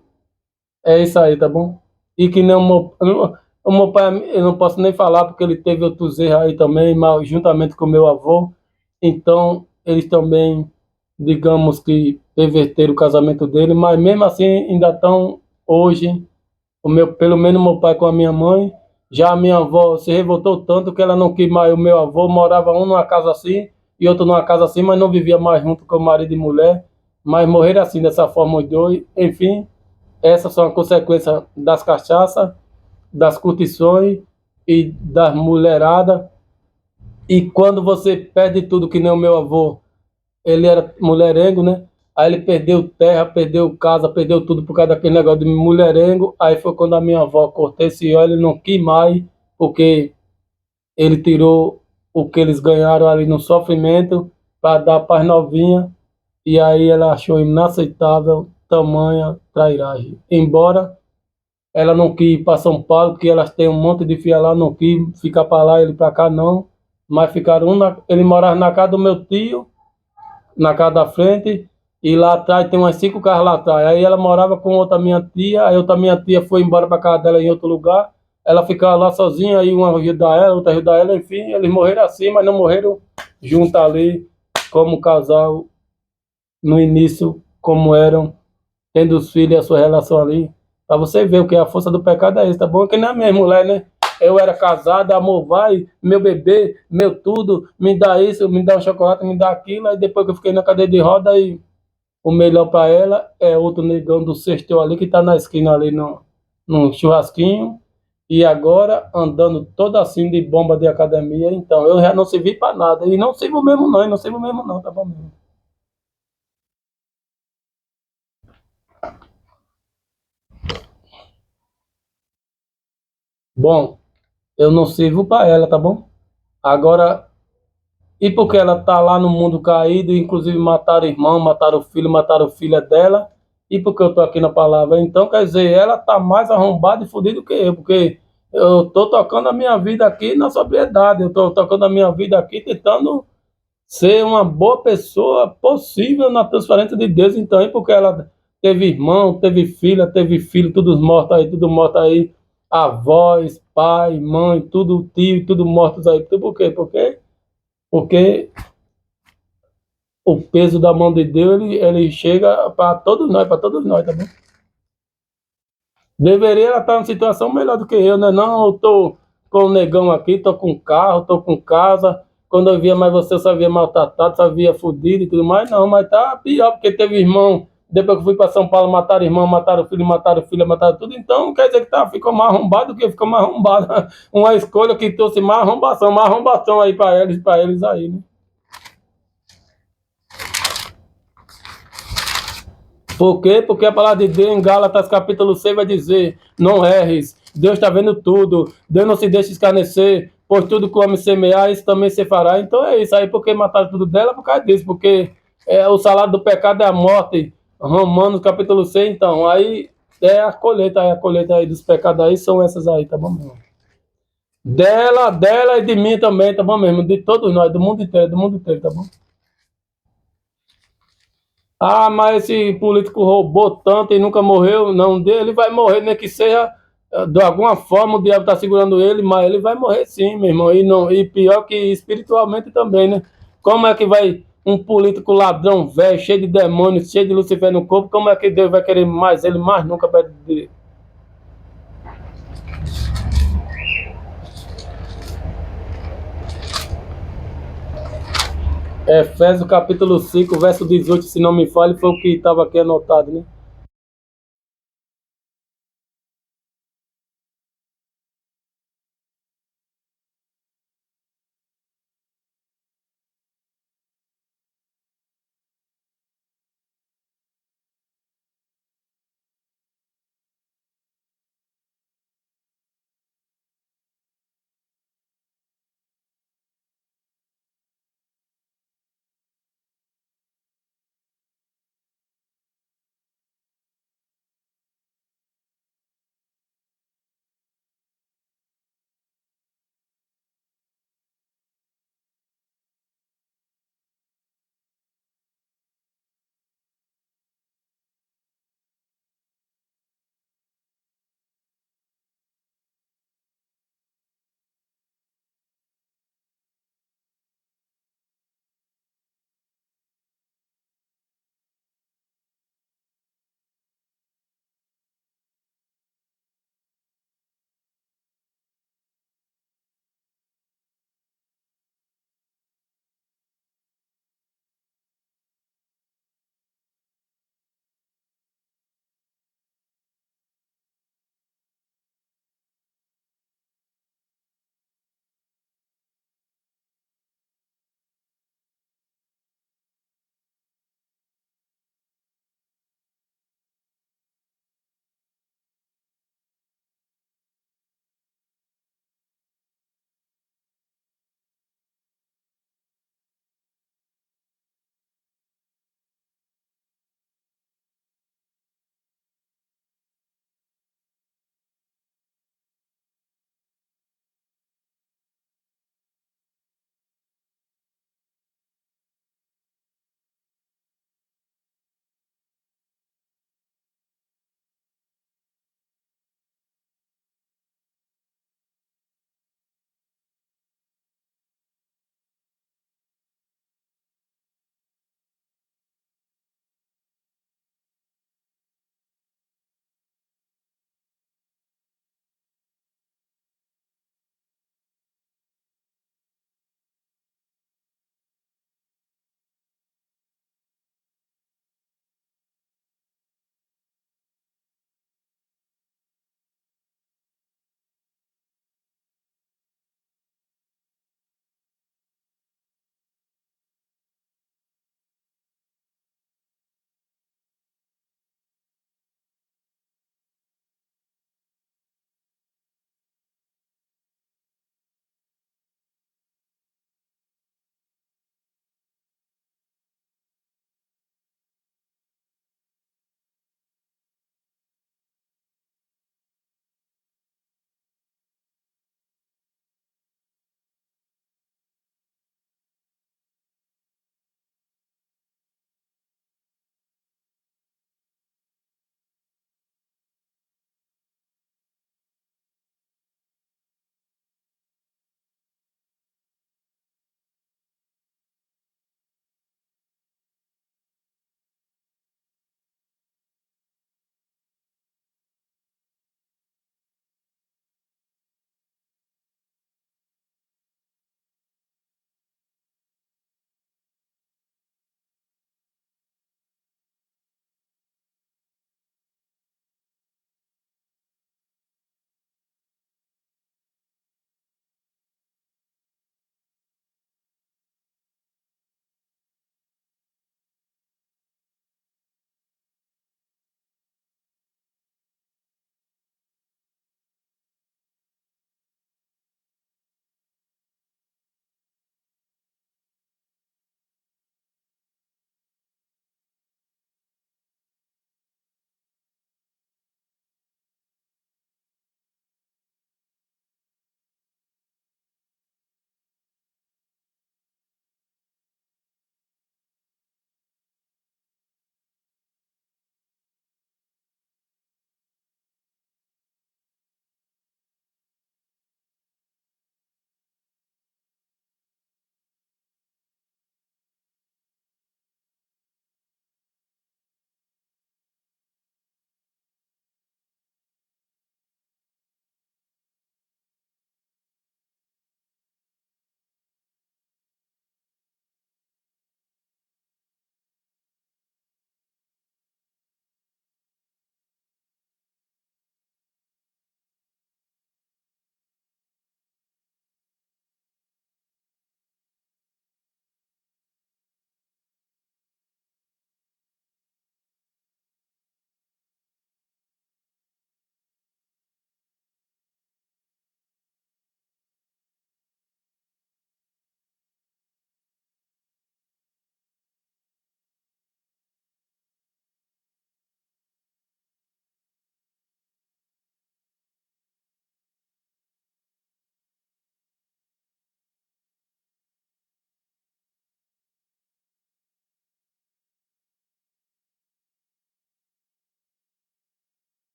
é isso aí, tá bom? E que não, o meu pai, eu não posso nem falar, porque ele teve outros erros aí também, mas juntamente com meu avô. Então, eles também, digamos que perverteram o casamento dele, mas mesmo assim ainda estão hoje, pelo menos meu pai com a minha mãe. Já a minha avó se revoltou tanto que ela não quis mais o meu avô, morava um numa casa assim e outro numa casa assim, mas não vivia mais junto com o marido e mulher, mas morreram assim, dessa forma os dois. Enfim, essas são as consequências das cachaças, das curtições e das mulheradas. E quando você perde tudo, que nem o meu avô, ele era mulherengo, né? Aí ele perdeu terra, perdeu casa, perdeu tudo por causa daquele negócio de mulherengo. Aí foi quando a minha avó cortou esse óleo, ele não quis mais, porque ele tirou o que eles ganharam ali no sofrimento para dar para as novinhas. E aí ela achou inaceitável tamanha trairagem. Embora ela não quis ir para São Paulo, porque elas têm um monte de filha lá, não quis ficar para lá, ele para cá não. Mas ficaram ele morava na casa do meu tio, na casa da frente, e lá atrás tem umas 5 casas lá atrás. Aí ela morava com outra minha tia, aí outra minha tia foi embora para casa dela em outro lugar. Ela ficava lá sozinha, aí uma ajudar ela, outra ajudar ela, enfim, eles morreram assim, mas não morreram junto ali, como casal no início, como eram, tendo os filhos e a sua relação ali. Pra você ver o que é a força do pecado é isso, tá bom? Que nem a minha mulher, né? Eu era casado, amor, vai, meu bebê, meu tudo, me dá isso, me dá um chocolate, me dá aquilo. Aí depois que eu fiquei na cadeira de roda, aí o melhor pra ela é outro negão do sexto ali, que tá na esquina ali no churrasquinho. E agora andando todo assim de bomba de academia. Então eu já não servi pra nada. E não sirvo mesmo não, e não sirvo mesmo não, tá bom mesmo. Bom, eu não sirvo pra ela, tá bom? Agora, e porque ela tá lá no mundo caído, inclusive mataram irmão, mataram filho, mataram filha dela, e porque eu tô aqui na palavra, então quer dizer, ela tá mais arrombada e fodida do que eu, porque eu tô tocando a minha vida aqui na sobriedade, eu tô tocando a minha vida aqui tentando ser uma boa pessoa possível na transferência de Deus, então, e porque ela teve irmão, teve filha, teve filho, tudo morto aí, avós, pai, mãe, tudo tio, tudo mortos aí. Tudo por quê? Porque o peso da mão de Deus, ele chega para todos nós, tá bom? Deveria ela estar numa situação melhor do que eu, né? Não, eu tô com o negão aqui, tô com carro, tô com casa. Quando eu via mais você, eu só via maltratado, só via fudido e tudo mais. Não, mas tá pior, porque teve irmão. Depois que eu fui para São Paulo, mataram irmão, mataram filho, mataram filha, mataram tudo. Então, quer dizer que tá, ficou mais arrombado do que ficou mais arrombado. Uma escolha que trouxe mais arrombação aí para eles aí, né? Por quê? Porque a palavra de Deus em Gálatas capítulo 6 vai dizer: não erres, Deus está vendo tudo, Deus não se deixa escarnecer, pois tudo que o homem semear, isso também se fará. Então é isso aí, porque mataram tudo dela por causa disso, porque o salário do pecado é a morte. Romanos capítulo 6, então, aí é a colheita aí dos pecados aí são essas aí, tá bom mesmo? Dela e de mim também, tá bom mesmo? De todos nós, do mundo inteiro, tá bom? Ah, mas esse político roubou tanto e nunca morreu. Não, ele vai morrer, nem que seja de alguma forma o diabo está segurando ele, mas ele vai morrer sim, meu irmão. E pior que espiritualmente também, né? Como é que vai um político ladrão, velho, cheio de demônios, cheio de Lucifer no corpo, como é que Deus vai querer mais ele mais nunca perto de... Efésios capítulo 5 verso 18, se não me falha, foi o que estava aqui anotado, né?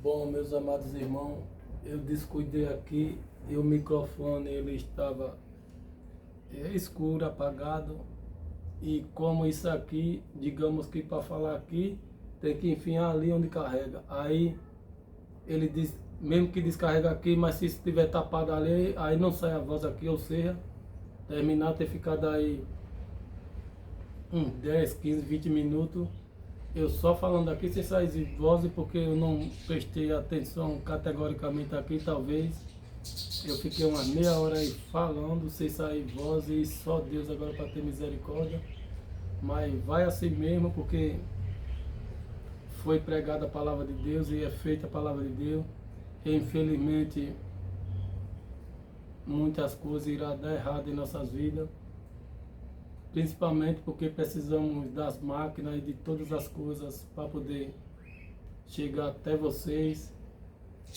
Bom, meus amados irmãos, eu descuidei aqui e o microfone ele estava escuro, apagado. E como isso aqui, digamos que para falar aqui, tem que enfiar ali onde carrega. Aí ele diz, mesmo que descarrega aqui, mas se estiver tapado ali, aí não sai a voz aqui, ou seja, terminar ter ficado aí uns 10, 15, 20 minutos, eu só falando aqui sem sair voz, porque eu não prestei atenção categoricamente aqui, talvez eu fiquei umas meia hora aí falando sem sair voz, e só Deus agora para ter misericórdia. Mas vai assim mesmo, porque foi pregada a palavra de Deus e é feita a palavra de Deus. E, infelizmente, muitas coisas irão dar errado em nossas vidas, principalmente porque precisamos das máquinas e de todas as coisas para poder chegar até vocês,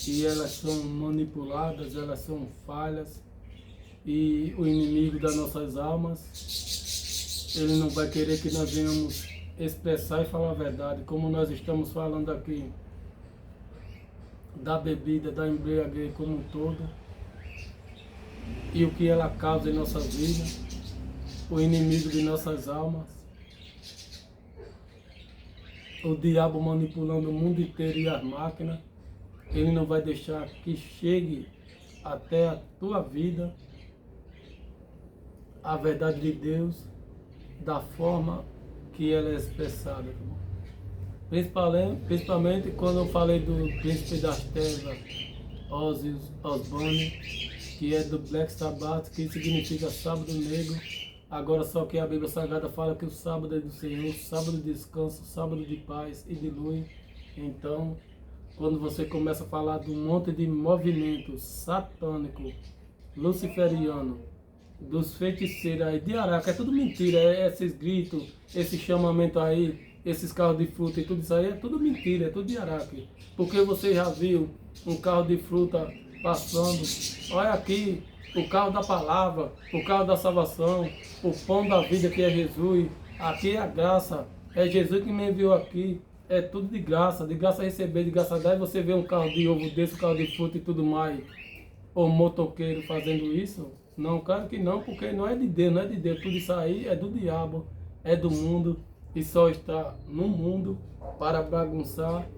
e elas são manipuladas, elas são falhas, e o inimigo das nossas almas, ele não vai querer que nós venhamos expressar e falar a verdade, como nós estamos falando aqui da bebida, da embriaguez como um todo, e o que ela causa em nossas vidas, o inimigo de nossas almas, o diabo manipulando o mundo inteiro e as máquinas. Ele não vai deixar que chegue até a tua vida a verdade de Deus da forma que ela é expressada. Principalmente quando eu falei do Príncipe das Trevas, Ozzy Osbourne, que é do Black Sabbath, que significa sábado negro. Agora só que a Bíblia Sagrada fala que o sábado é do Senhor, sábado de descanso, sábado de paz e de luz. Então, quando você começa a falar de um monte de movimento satânico, luciferiano, dos feiticeiros aí de Araca, é tudo mentira, esses gritos, esse chamamento aí, esses carros de fruta e tudo isso aí, é tudo mentira, é tudo de Araca. Porque você já viu um carro de fruta passando, olha aqui, o carro da palavra, o carro da salvação, o pão da vida que é Jesus, aqui é a graça, é Jesus que me enviou aqui. É tudo de graça receber, de graça dar, e você vê um carro de ovo desse, um carro de fruta e tudo mais, ou motoqueiro fazendo isso? Não, claro que não, porque não é de Deus, não é de Deus, tudo isso aí é do diabo, é do mundo, e só está no mundo para bagunçar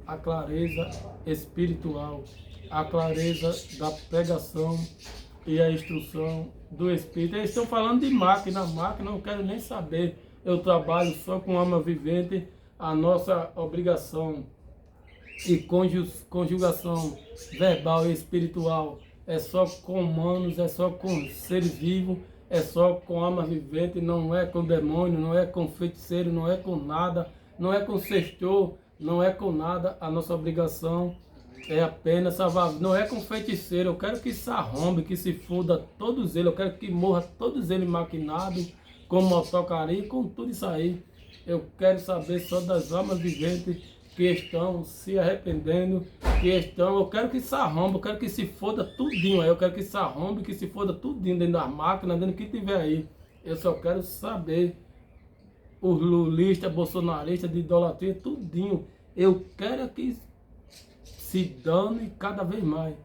a clareza espiritual, a clareza da pregação e a instrução do Espírito. Eles estão falando de máquina, não quero nem saber, eu trabalho só com alma vivente. A nossa obrigação e conjugação verbal e espiritual é só com humanos, é só com seres vivos, é só com alma vivente, não é com demônio, não é com feiticeiro, não é com nada, não é com sextor, não é com nada. A nossa obrigação é apenas salvar, não é com feiticeiro. Eu quero que se arrombe, que se funda todos eles, eu quero que morra todos eles maquinados, com motocaria, com tudo isso aí. Eu quero saber só das almas viventes que estão se arrependendo, eu quero que se arrombe, eu quero que se foda tudinho aí, eu quero que se arrombe, que se foda tudinho dentro das máquinas, dentro do que tiver aí. Eu só quero saber os lulistas, bolsonaristas, de idolatria, tudinho. Eu quero que se dane cada vez mais.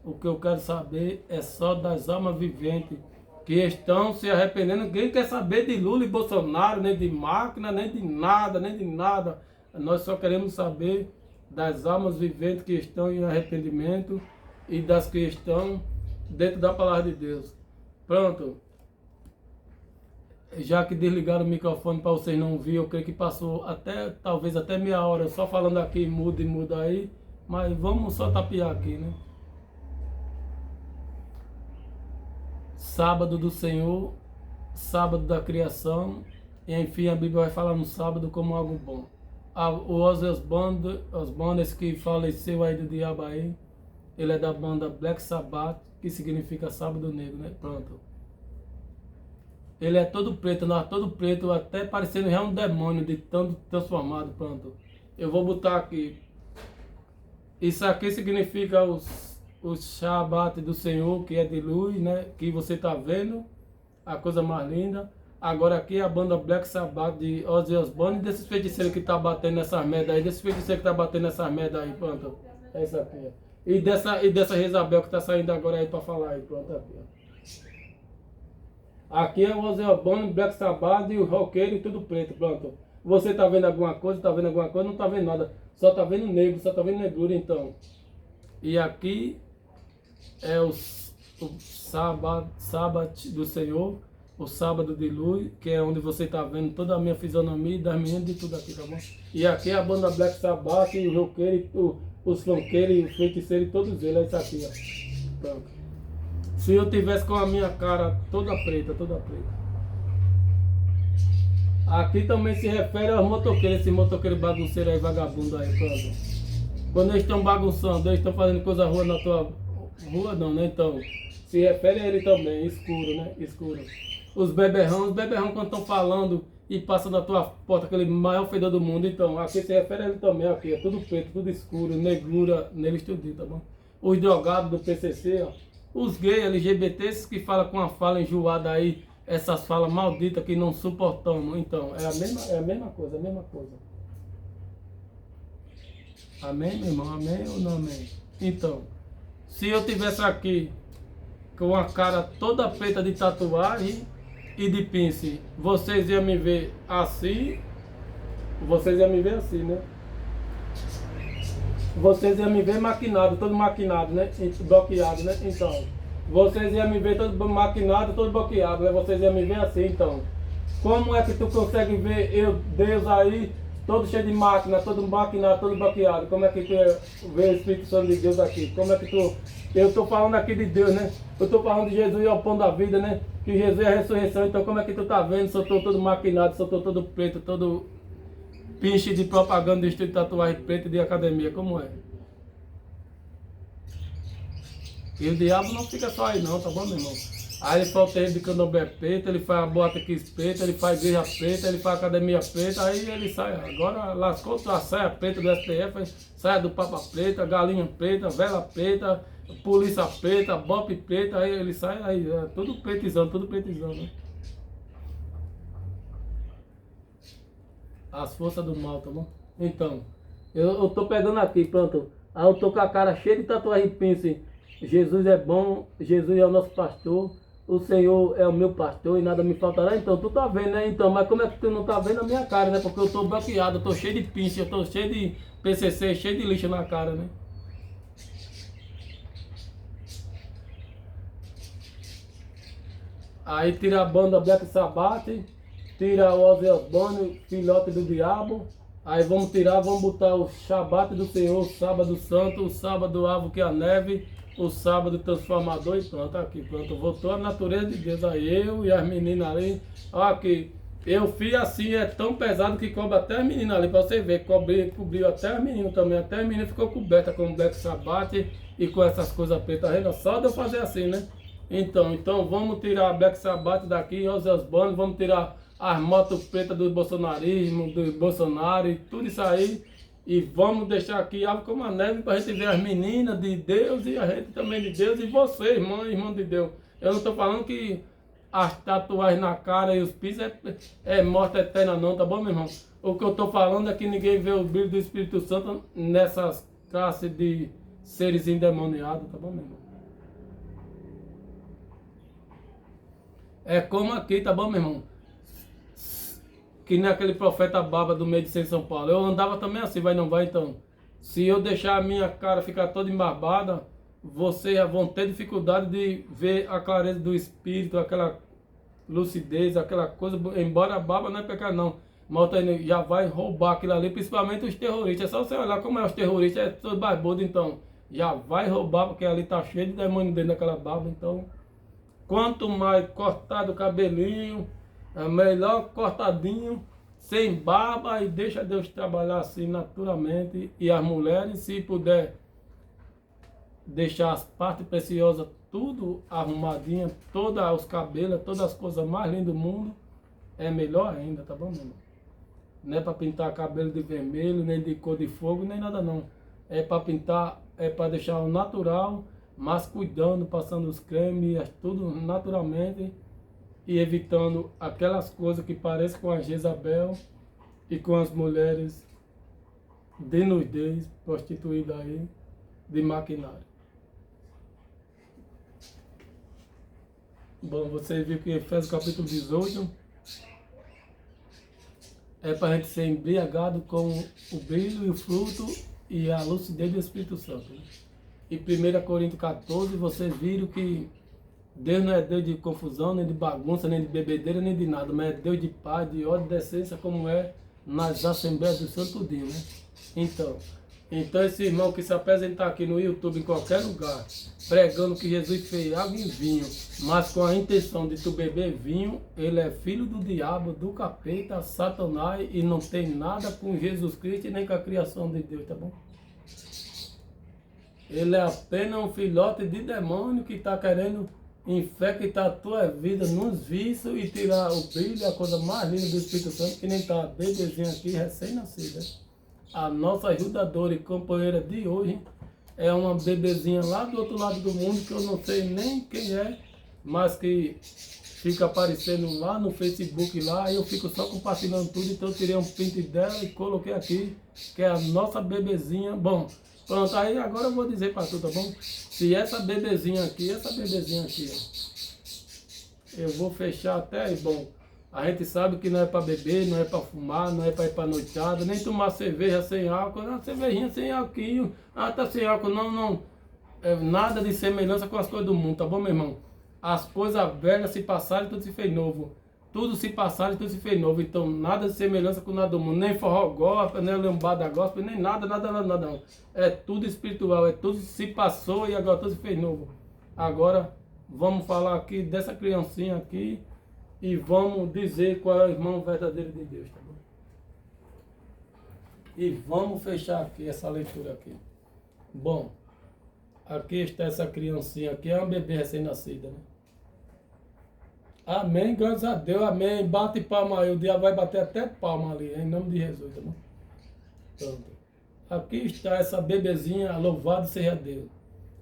O que eu quero saber é só das almas viventes que estão se arrependendo. Ninguém quer saber de Lula e Bolsonaro, nem de máquina, nem de nada, nem de nada. Nós só queremos saber das almas viventes que estão em arrependimento e das que estão dentro da palavra de Deus. Pronto. Já que desligaram o microfone para vocês não ouvir, eu creio que passou até, talvez até meia hora, só falando aqui, muda e muda aí. Mas vamos só tapear aqui, né? Sábado do Senhor, sábado da criação, e enfim a Bíblia vai falar no sábado como algo bom. O Ozzy Osbourne, esse que faleceu aí do diabo aí, ele é da banda Black Sabbath, que significa sábado negro, né? Pronto. Ele é todo preto, todo preto, até parecendo já um demônio de tanto transformado, pronto. Eu vou botar aqui. Isso aqui significa o Shabat do Senhor, que é de luz, né? Que você tá vendo, a coisa mais linda. Agora aqui é a banda Black Sabbath de Ozzy Osbourne, desses feiticeiros que tá batendo nessas merda aí, desses feiticeiros que tá batendo nessas merda aí, pronto. Essa aqui, ó. E dessa Jezabel que tá saindo agora aí pra falar aí. Pronto, aqui, ó. Aqui é o Ozzy Osbourne, Black Sabbath e o roqueiro e tudo preto, pronto. Você tá vendo alguma coisa, tá vendo alguma coisa, não tá vendo nada. Só tá vendo negro, só tá vendo negrura, então. E aqui é o sábado do Senhor, o sábado de luz, que é onde você tá vendo toda a minha fisionomia e das meninas de tudo aqui, tá bom? E aqui é a banda Black Sabbath e o roqueiro, os funkeiros e os feiticeiros, todos eles, é isso aqui, ó. Pronto. Se eu tivesse com a minha cara toda preta, toda preta. Aqui também se refere aos motoqueiros, esse motoqueiro bagunceiro aí, vagabundo aí, pronto. Quando eles estão bagunçando, eles estão fazendo coisa ruim na tua rua, não, né? Então, se refere a ele também, escuro, né? Escuro. Os beberrão quando estão falando e passam na tua porta, aquele maior fedor do mundo, então, aqui se refere a ele também, aqui, é tudo preto, tudo escuro, negrura, neles tudinho, tá bom? Os drogados do PCC, ó. Os gays LGBTs que falam com a fala enjoada aí, essas falas malditas que não suportamos. Então, é a mesma coisa, a mesma coisa. Amém, meu irmão? Amém ou não amém? Então, se eu tivesse aqui com a cara toda preta de tatuagem e de pince, vocês iam me ver assim, né? Vocês iam me ver maquinado, todo maquinado, né? Bloqueado, né? Então, vocês iam me ver todo maquinado, todo bloqueado, né? Vocês iam me ver assim, então. Como é que tu consegue ver Deus aí, todo cheio de máquina, todo maquinado, todo bloqueado? Como é que tu vê o Espírito Santo de Deus aqui? Como é que tu... Eu estou falando aqui de Deus, né? Eu estou falando de Jesus é o pão da vida, né? Que Jesus é a ressurreição, então como é que tu tá vendo se eu estou todo maquinado, se eu estou todo preto, todo... pinche de propaganda de estilo de tatuagem preta de academia, como é? E o diabo não fica só aí não, tá bom, meu irmão? Aí ele faz o terreiro de candomblé preto, ele faz a boate quis preta, ele faz igreja preta, ele faz academia preta, aí ele sai. Agora lascou a saia preta do STF, saia do Papa preta, galinha preta, vela preta, polícia preta, bope preta, aí ele sai, aí é tudo pretizão, né? As forças do mal, tá bom? Então, eu tô pegando aqui, pronto. Aí eu tô com a cara cheia de tatuagem pince. Jesus é bom, Jesus é o nosso pastor, o Senhor é o meu pastor e nada me faltará. Então, tu tá vendo, né? Então, mas como é que tu não tá vendo a minha cara, né? Porque eu tô bloqueado, eu tô cheio de pince, eu tô cheio de PCC, cheio de lixo na cara, né? Aí tira a banda Black Sabbath, tira o Ozzy Osbourne, filhote do diabo. Aí vamos botar o Shabat do Senhor, o sábado santo, o sábado avo que é a neve, o sábado transformador e pronto, aqui, pronto. Voltou a natureza de Deus aí, eu e as meninas ali. Olha aqui, eu fiz assim, é tão pesado que cobre até as meninas ali, pra você ver, cobriu até as meninas também, até as meninas ficou coberta com o Black Sabbath e com essas coisas pretas, só de eu fazer assim, né? Então vamos tirar a Black Sabbath daqui, Ozzy Osbourne, vamos tirar as motos pretas do bolsonarismo, do Bolsonaro e tudo isso aí. E vamos deixar aqui algo como a neve para a gente ver as meninas de Deus e a gente também de Deus e você, irmão de Deus. Eu não estou falando que as tatuagens na cara e os pisos é morte eterna não, tá bom, meu irmão? O que eu estou falando é que ninguém vê o brilho do Espírito Santo nessas classes de seres endemoniados, tá bom, meu irmão? É como aqui, tá bom, meu irmão? Que nem aquele profeta baba do meio de São Paulo. Eu andava também assim, vai não vai, então. Se eu deixar a minha cara ficar toda embarbada, vocês vão ter dificuldade de ver a clareza do espírito, aquela lucidez, aquela coisa, embora a barba não é pecado não. Mas já vai roubar aquilo ali, principalmente os terroristas. É só você olhar como é os terroristas, é todo barbudo, então. Já vai roubar, porque ali tá cheio de demônio dentro daquela barba, então. Quanto mais cortado o cabelinho, é melhor cortadinho, sem barba e deixa Deus trabalhar assim naturalmente. E as mulheres, se puder deixar as partes preciosas tudo arrumadinha, todos os cabelos, todas as coisas mais lindas do mundo, é melhor ainda, tá bom, meu irmão? Não é para pintar cabelo de vermelho, nem de cor de fogo, nem nada não. É para pintar, é para deixar o natural, mas cuidando, passando os cremes, tudo naturalmente e evitando aquelas coisas que parecem com a Jezabel e com as mulheres de nudez, prostituídas aí. de maquinário. Bom, você viu que Efésios capítulo 18 é para a gente ser embriagado com o brilho e o fruto e a lucidez do Espírito Santo. E 1 Coríntios 14, vocês viram que Deus não é Deus de confusão, nem de bagunça, nem de bebedeira, nem de nada, mas é Deus de paz, de ordem, de decência, como é nas Assembleias do Santo Dia, né? Então esse irmão que se apresentar aqui no YouTube, em qualquer lugar, pregando que Jesus fez água em vinho, mas com a intenção de tu beber vinho, ele é filho do diabo, do capeta, Satanás, e não tem nada com Jesus Cristo e nem com a criação de Deus, tá bom? Ele é apenas um filhote de demônio que está querendo infectar a tua vida nos vícios e tirar o brilho, a coisa mais linda do Espírito Santo, que nem está a bebezinha aqui, recém-nascida. A nossa ajudadora e companheira de hoje é uma bebezinha lá do outro lado do mundo, que eu não sei nem quem é, mas que fica aparecendo lá no Facebook lá, e eu fico só compartilhando tudo, então eu tirei um print dela e coloquei aqui, que é a nossa bebezinha. Bom, pronto, aí agora eu vou dizer para tu, tá bom? Se essa bebezinha aqui, ó, eu vou fechar até aí, bom. A gente sabe que não é para beber, não é para fumar, não é para ir para noitada, nem tomar cerveja sem álcool, não, cervejinha sem álcool, tá sem álcool, não, é nada de semelhança com as coisas do mundo, tá bom, meu irmão? As coisas velhas se passaram e tudo se fez novo. Tudo se passaram e tudo se fez novo. Então, nada de semelhança com nada do mundo. Nem forró gospel, nem lambada gospel, nem nada, não. É tudo espiritual, é tudo se passou e agora tudo se fez novo. Agora, vamos falar aqui dessa criancinha aqui e vamos dizer qual é o irmão verdadeiro de Deus, tá bom? E vamos fechar aqui essa leitura aqui. Bom, aqui está essa criancinha aqui, é uma bebê recém-nascida, né? Amém, graças a Deus, amém. Bate palma aí, o diabo vai bater até palma ali, em nome de Jesus, tá bom? Pronto. Aqui está essa bebezinha, louvado seja Deus.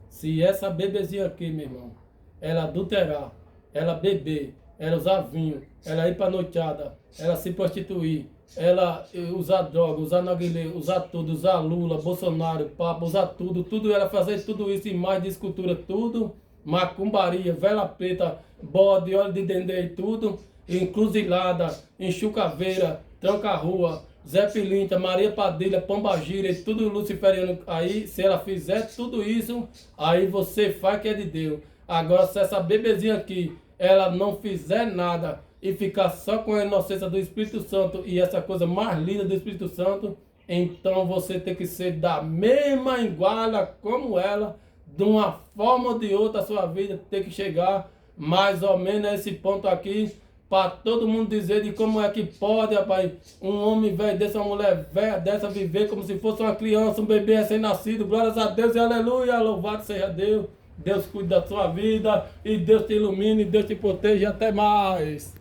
Se essa bebezinha aqui, meu irmão, ela adulterar, ela beber, ela usar vinho, ela ir para noitada, ela se prostituir, ela usar droga, usar narguilé, usar tudo, usar Lula, Bolsonaro, Papa, usar tudo ela fazer tudo isso e mais de escultura, tudo, macumbaria, vela preta, bode, óleo de dendê e tudo, encruzilhada, enxucaveira, tranca-rua, Zé Pilinta, Maria Padilha, Pombagira e tudo luciferiano aí, se ela fizer tudo isso, aí você faz que é de Deus. Agora, se essa bebezinha aqui, ela não fizer nada e ficar só com a inocência do Espírito Santo e essa coisa mais linda do Espírito Santo, então você tem que ser da mesma iguala como ela, de uma forma ou de outra a sua vida tem que chegar mais ou menos a esse ponto aqui, para todo mundo dizer de como é que pode, rapaz, um homem velho dessa, uma mulher velha dessa viver como se fosse uma criança, um bebê recém-nascido. Glórias a Deus e aleluia, louvado seja Deus. Deus cuida da sua vida e Deus te ilumine, Deus te proteja. Até mais.